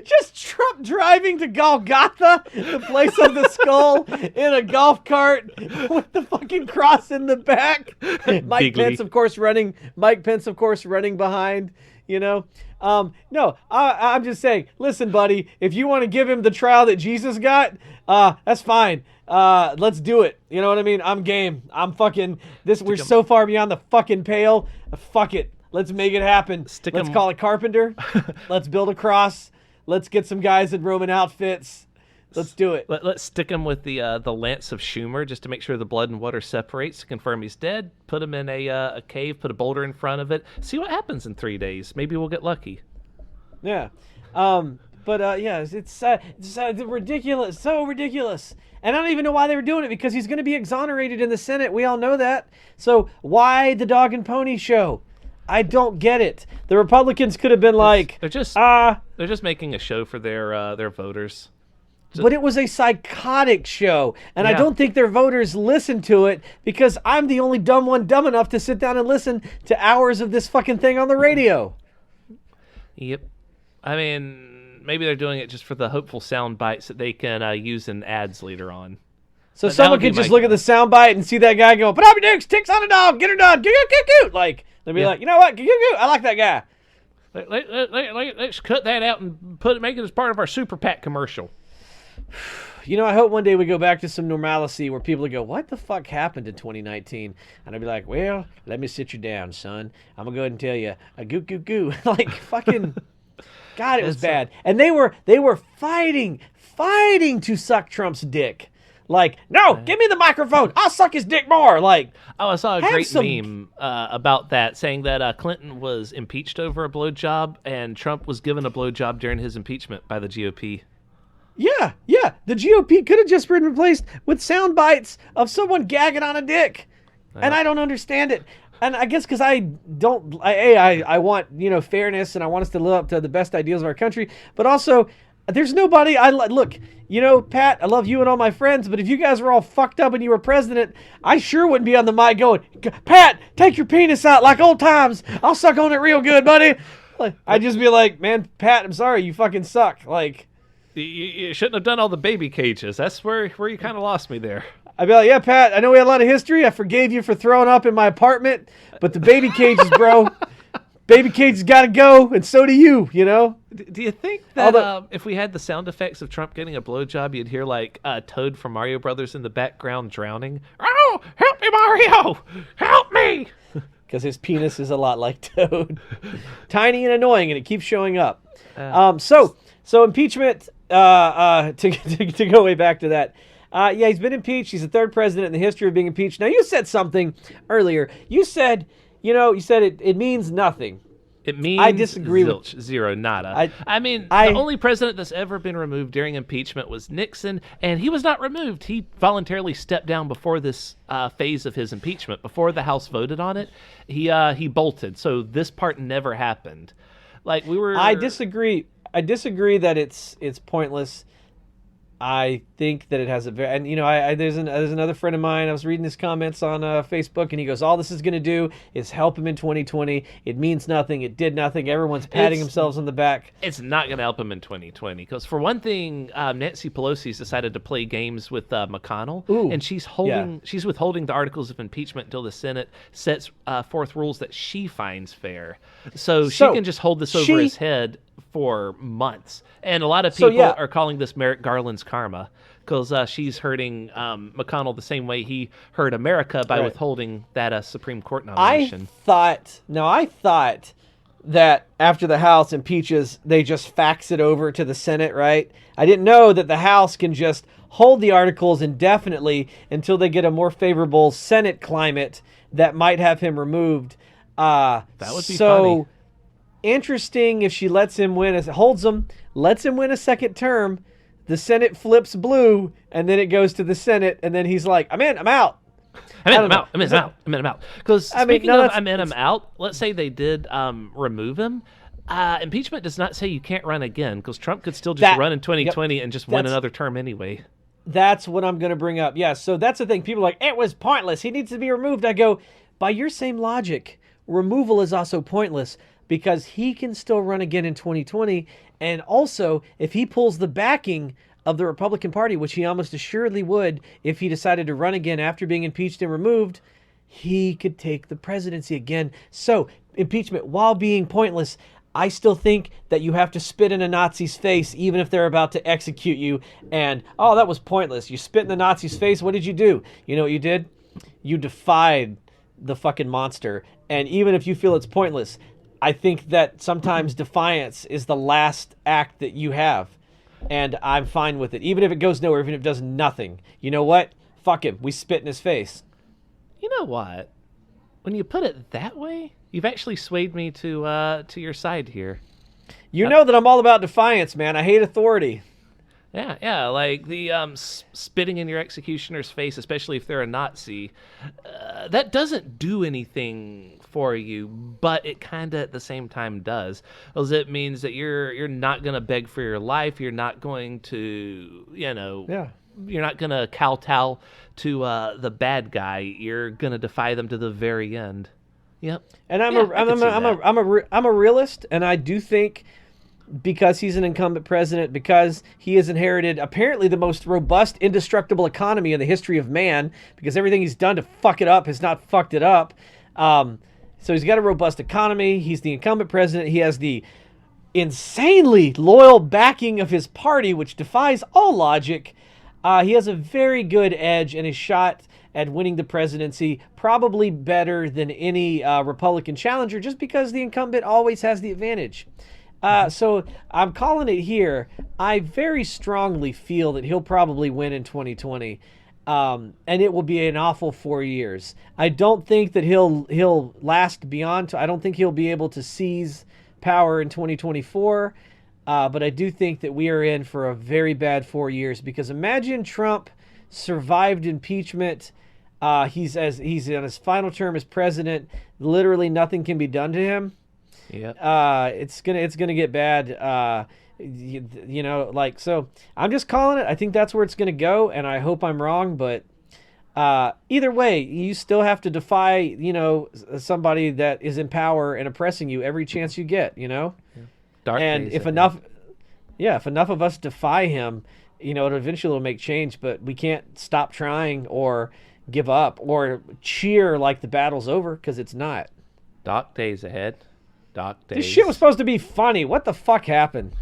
Just Trump driving to Golgotha, the place of the skull, in a golf cart with the fucking cross in the back. Mike Pence, of course, running behind. No, I'm just saying, listen, buddy, if you want to give him the trial that Jesus got, that's fine. Let's do it. You know what I mean? I'm game. We're so far beyond the fucking pale. Fuck it. Let's make it happen. Let's call it Carpenter. Let's build a cross. Let's get some guys in Roman outfits. Let's do it. Let's stick him with the lance of Schumer just to make sure the blood and water separates to confirm he's dead. Put him in a cave, put a boulder in front of it. See what happens in 3 days. Maybe we'll get lucky. Yeah. It's ridiculous. So ridiculous. And I don't even know why they were doing it, because he's going to be exonerated in the Senate. We all know that. So why the dog and pony show? I don't get it. The Republicans could have been they're just making a show for their voters. But it was a psychotic show, and I don't think their voters listened to it, because I'm the only dumb enough to sit down and listen to hours of this fucking thing on the radio. Yep. I mean, maybe they're doing it just for the hopeful sound bites that they can use in ads later on. So someone could just look at the sound bite and see that guy go, put up your dukes, ticks on a dog, get her done, goo. Like, they'll be like, you know what, goo, I like that guy. Let's cut that out and make it as part of our Super PAC commercial. I hope one day we go back to some normalcy where people go, what the fuck happened in 2019? And I'd be like, well, let me sit you down, son. I'm going to go ahead and tell you, a goo. Like, fucking, God, it was bad. And they were fighting to suck Trump's dick. Like, no, give me the microphone. I'll suck his dick more. Like, I saw a great meme about that, saying that Clinton was impeached over a blowjob, and Trump was given a blowjob during his impeachment by the GOP. Yeah. The GOP could have just been replaced with sound bites of someone gagging on a dick. And I don't understand it. And I guess because I want, fairness, and I want us to live up to the best ideals of our country. But also, there's nobody, look, Pat, I love you and all my friends, but if you guys were all fucked up and you were president, I sure wouldn't be on the mic going, Pat, take your penis out like old times. I'll suck on it real good, buddy. Like, I'd just be like, man, Pat, I'm sorry, you fucking suck. Like, you shouldn't have done all the baby cages. That's where you kind of lost me there. I'd be like, yeah, Pat, I know we had a lot of history. I forgave you for throwing up in my apartment, but the baby cages, bro, baby cages got to go, and so do you, Do you think that if we had the sound effects of Trump getting a blowjob, you'd hear like Toad from Mario Brothers in the background drowning? Oh, help me, Mario! Help me! Because his penis is a lot like Toad. Tiny and annoying, and it keeps showing up. So impeachment, to go way back to that. He's been impeached. He's the third president in the history of being impeached. Now, you said something earlier. You said it means nothing. It means I disagree zilch, zero, nada. The only president that's ever been removed during impeachment was Nixon, and he was not removed. He voluntarily stepped down before this phase of his impeachment. Before the House voted on it, he bolted. So this part never happened. Like I disagree. I disagree that it's pointless. I think that it has there's another friend of mine. I was reading his comments on Facebook, and he goes, all this is going to do is help him in 2020. It means nothing. It did nothing. Everyone's patting themselves on the back. It's not going to help him in 2020 because, for one thing, Nancy Pelosi's decided to play games with McConnell, and she's withholding the articles of impeachment until the Senate sets forth rules that she finds fair. So she can just hold this over his head for months. And a lot of people are calling this Merrick Garland's karma because she's hurting McConnell the same way he hurt America by withholding that Supreme Court nomination. I thought that after the House impeaches, they just fax it over to the Senate, right? I didn't know that the House can just hold the articles indefinitely until they get a more favorable Senate climate that might have him removed. That would be funny. Interesting if she lets him win, lets him win a second term, the Senate flips blue, and then it goes to the Senate, and then he's like, I'm in, I'm out. I'm out. Because speaking of I'm in, I'm out, let's say they did remove him. Impeachment does not say you can't run again, because Trump could still just run in 2020 and just win another term anyway. That's what I'm going to bring up. Yeah, so that's the thing. People are like, it was pointless. He needs to be removed. I go, by your same logic, removal is also pointless, because he can still run again in 2020. And also, if he pulls the backing of the Republican Party, which he almost assuredly would if he decided to run again after being impeached and removed, he could take the presidency again. So, impeachment, while being pointless, I still think that you have to spit in a Nazi's face even if they're about to execute you. And, oh, that was pointless. You spit in the Nazi's face. What did you do? You know what you did? You defied the fucking monster. And even if you feel it's pointless, I think that sometimes defiance is the last act that you have, and I'm fine with it. Even if it goes nowhere, even if it does nothing. You know what? Fuck him. We spit in his face. You know what? When you put it that way, you've actually swayed me to your side here. You know that I'm all about defiance, man. I hate authority. Yeah, like the spitting in your executioner's face, especially if they're a Nazi, that doesn't do anything for you, but it kind of at the same time does. Because it means that you're not going to beg for your life. You're not going to, you're not going to kowtow to the bad guy. You're going to defy them to the very end. Yep. And I'm a realist, and I do think, because he's an incumbent president, because he has inherited apparently the most robust, indestructible economy in the history of man, because everything he's done to fuck it up has not fucked it up. So he's got a robust economy. He's the incumbent president. He has the insanely loyal backing of his party, which defies all logic. He has a very good edge and a shot at winning the presidency, probably better than any Republican challenger, just because the incumbent always has the advantage. So I'm calling it here. I very strongly feel that he'll probably win in 2020, and it will be an awful 4 years. I don't think that he'll last beyond. I don't think he'll be able to seize power in 2024, but I do think that we are in for a very bad 4 years, because imagine Trump survived impeachment. He's on his final term as president. Literally nothing can be done to him. Yeah. It's gonna get bad. So I'm just calling it. I think that's where it's gonna go, and I hope I'm wrong. But either way, you still have to defy, somebody that is in power and oppressing you every chance you get. Dark and days, if enough of us defy him, it'll make change. But we can't stop trying or give up or cheer like the battle's over, because it's not. Dark days ahead. Dark days. This shit was supposed to be funny. What the fuck happened?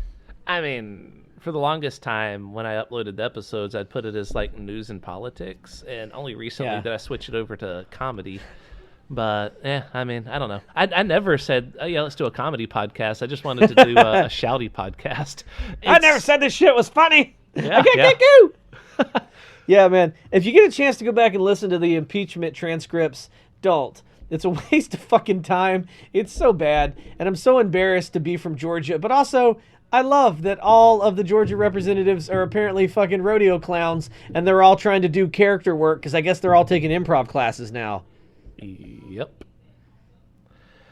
I mean, for the longest time, when I uploaded the episodes, I'd put it as like news and politics, and only recently did I switch it over to comedy. But I don't know. I never said, let's do a comedy podcast. I just wanted to do a shouty podcast. I never said this shit was funny. Yeah, Yeah, man. If you get a chance to go back and listen to the impeachment transcripts, don't. It's a waste of fucking time. It's so bad. And I'm so embarrassed to be from Georgia. But also, I love that all of the Georgia representatives are apparently fucking rodeo clowns. And they're all trying to do character work because I guess they're all taking improv classes now. Yep.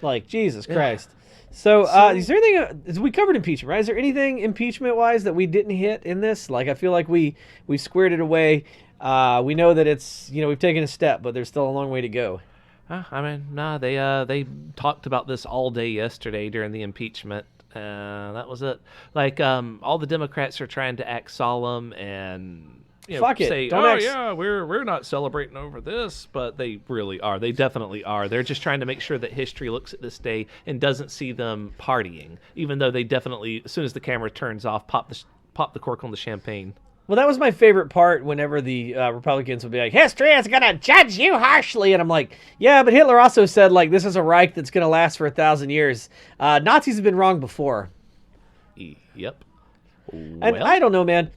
Like, Jesus Christ. So, is there anything, we covered impeachment, right? Is there anything impeachment-wise that we didn't hit in this? Like, I feel like we squared it away. We know that it's, we've taken a step, but there's still a long way to go. I mean, nah, they talked about this all day yesterday during the impeachment. That was it. Like, all the Democrats are trying to act solemn and... Fuck it. Say, yeah, we're not celebrating over this, but they really are. They definitely are. They're just trying to make sure that history looks at this day and doesn't see them partying, even though they definitely, as soon as the camera turns off, pop the cork on the champagne. Well, that was my favorite part whenever the Republicans would be like, history is going to judge you harshly. And I'm like, yeah, but Hitler also said, like, this is a Reich that's going to last for 1,000 years. Nazis have been wrong before. Yep. And I don't know, man.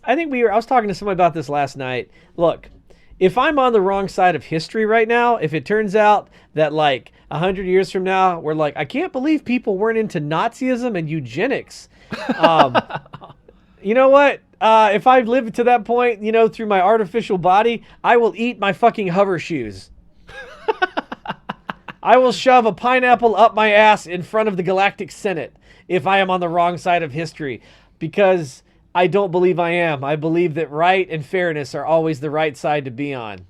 I think I was talking to somebody about this last night. Look, if I'm on the wrong side of history right now, if it turns out that like 100 years from now, we're like, I can't believe people weren't into Nazism and eugenics. You know what? If I live to that point, through my artificial body, I will eat my fucking hover shoes. I will shove a pineapple up my ass in front of the Galactic Senate if I am on the wrong side of history, because I don't believe I am. I believe that right and fairness are always the right side to be on.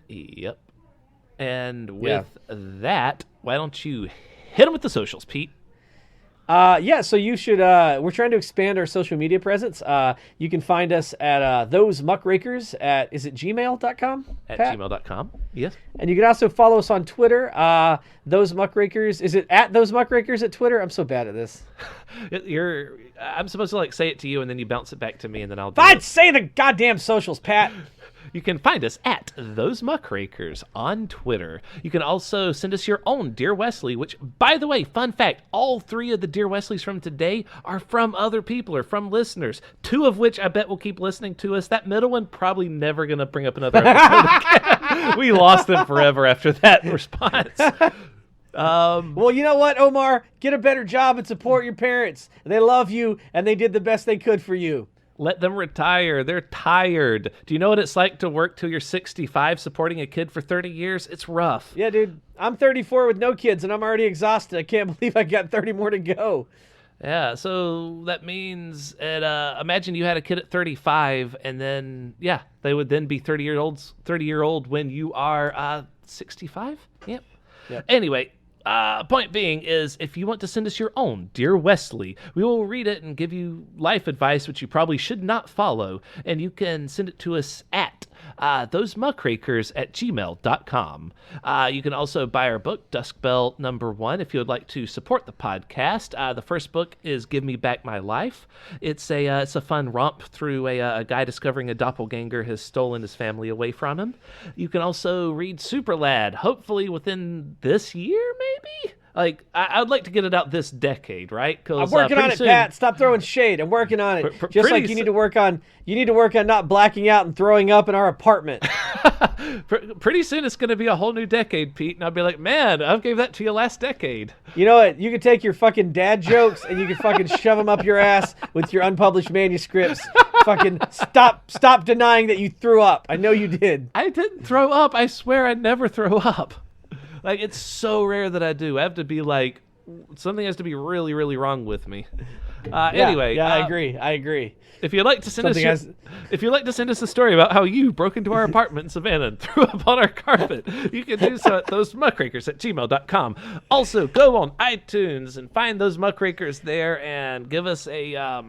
Yep. And with that, why don't you hit them with the socials, Pete? So you should, we're trying to expand our social media presence. You can find us at Those Muckrakers at, is it gmail.com? At gmail.com, yes. And you can also follow us on Twitter, Those Muckrakers. Is it at Those Muckrakers at Twitter? I'm so bad at this. I'm supposed to like say it to you and then you bounce it back to me and then I'll do Fine, it. say the goddamn socials, Pat. You can find us at Those Muckrakers on Twitter. You can also send us your own Dear Wesley, which, by the way, fun fact, all 3 of the Dear Wesleys from today are from other people or from listeners, 2 of which I bet will keep listening to us. That middle one probably never going to bring up another episode again. We lost them forever after that response. Well, you know what, Omar? Get a better job and support your parents. They love you, and they did the best they could for you. Let them retire. They're tired. Do you know what it's like to work till you're 65 supporting a kid for 30 years? It's rough. Yeah, dude. I'm 34 with no kids, and I'm already exhausted. I can't believe I got 30 more to go. Yeah, so that means imagine you had a kid at 35, and then, they would then be 30-year-old when you are 65? Yep. Anyway, point being is, if you want to send us your own Dear Wesley, we will read it and give you life advice, which you probably should not follow, and you can send it to us at thosemuckrakers@gmail.com. You can also buy our book, Dusk Bell #1, if you would like to support the podcast. The first book is Give Me Back My Life. It's a fun romp through a guy discovering a doppelganger has stolen his family away from him. You can also read Super Lad, hopefully within this year, maybe? Like, I'd like to get it out this decade, right? I'm working on it, soon, Pat. Stop throwing shade. I'm working on it. Just like you need to work on not blacking out and throwing up in our apartment. Pretty soon it's going to be a whole new decade, Pete, and I'll be like, man, I gave that to you last decade. You know what? You can take your fucking dad jokes and you can fucking shove them up your ass with your unpublished manuscripts. Fucking stop denying that you threw up. I know you did. I didn't throw up. I swear I never throw up. Like, it's so rare that I do. I have to be like, something has to be really, really wrong with me. Anyway. Yeah, I agree. If you'd like to send us a story about how you broke into our apartment in Savannah and threw up on our carpet, you can do so at thosemuckrakers@gmail.com. Also, go on iTunes and find Those Muckrakers there and give us a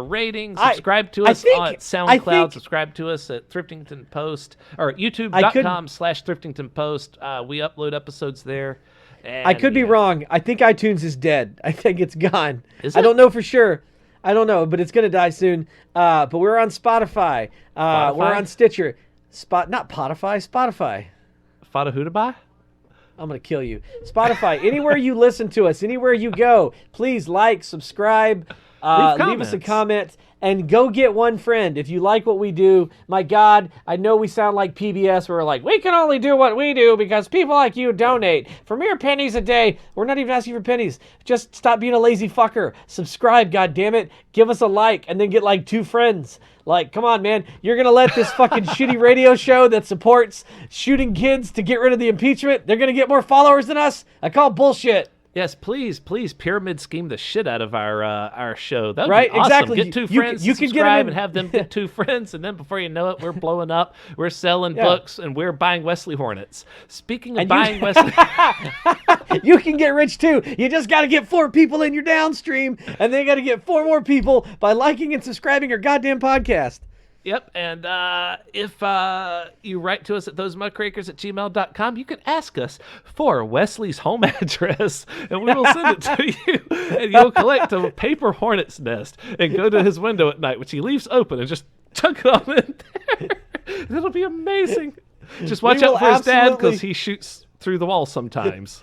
rating. Subscribe to us on SoundCloud. Subscribe to us at Thriftington Post or youtube.com/Thriftington Post. We upload episodes there. And, I could be wrong. I think iTunes is dead. I think it's gone. Is it? I don't know for sure. I don't know, but it's going to die soon. But we're on Spotify. We're on Stitcher. Not Spotify. Fada I'm going to kill you. Spotify. Anywhere you listen to us, anywhere you go, please like, subscribe, Leave us a comment and go get one friend if you like what we do. My God, I know we sound like PBS. We're like, we can only do what we do because people like you donate for mere pennies a day. We're not even asking for pennies. Just stop being a lazy fucker. Subscribe, God damn it. Give us a like and then get like 2 friends. Like, come on, man. You're going to let this fucking shitty radio show that supports shooting kids to get rid of the impeachment, they're going to get more followers than us? I call bullshit. Yes, please pyramid scheme the shit out of our show. That would right? be awesome. Exactly. Get 2 friends, you can subscribe, and have them get 2 friends, and then before you know it, we're blowing up. We're selling books, and we're buying Wesley Hornets. Speaking of buying Wesley, you can get rich too. You just got to get 4 people in your downstream, and then you got to get 4 more people by liking and subscribing your goddamn podcast. Yep, and if you write to us at thosemuckrakers@gmail.com, you can ask us for Wesley's home address, and we will send it to you, and you'll collect a paper hornet's nest and go to his window at night, which he leaves open, and just chuck it on in there. It'll be amazing. Just watch out for his dad, because he shoots through the wall sometimes.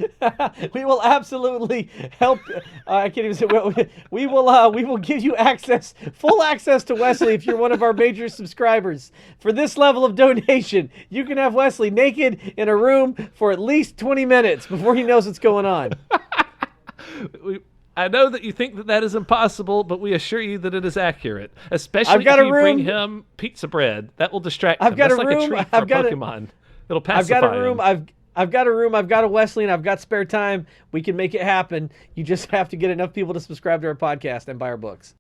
We will absolutely help. I can't even say. We will give you full access to Wesley if you're one of our major subscribers. For this level of donation, you can have Wesley naked in a room for at least 20 minutes before he knows what's going on. I know that you think that is impossible, but we assure you that it is accurate. Especially if you bring him pizza bread. That will distract him. That's like a treat for a Pokemon. It'll pacify him. I've got a room, I've got a Wesley, and I've got spare time. We can make it happen. You just have to get enough people to subscribe to our podcast and buy our books.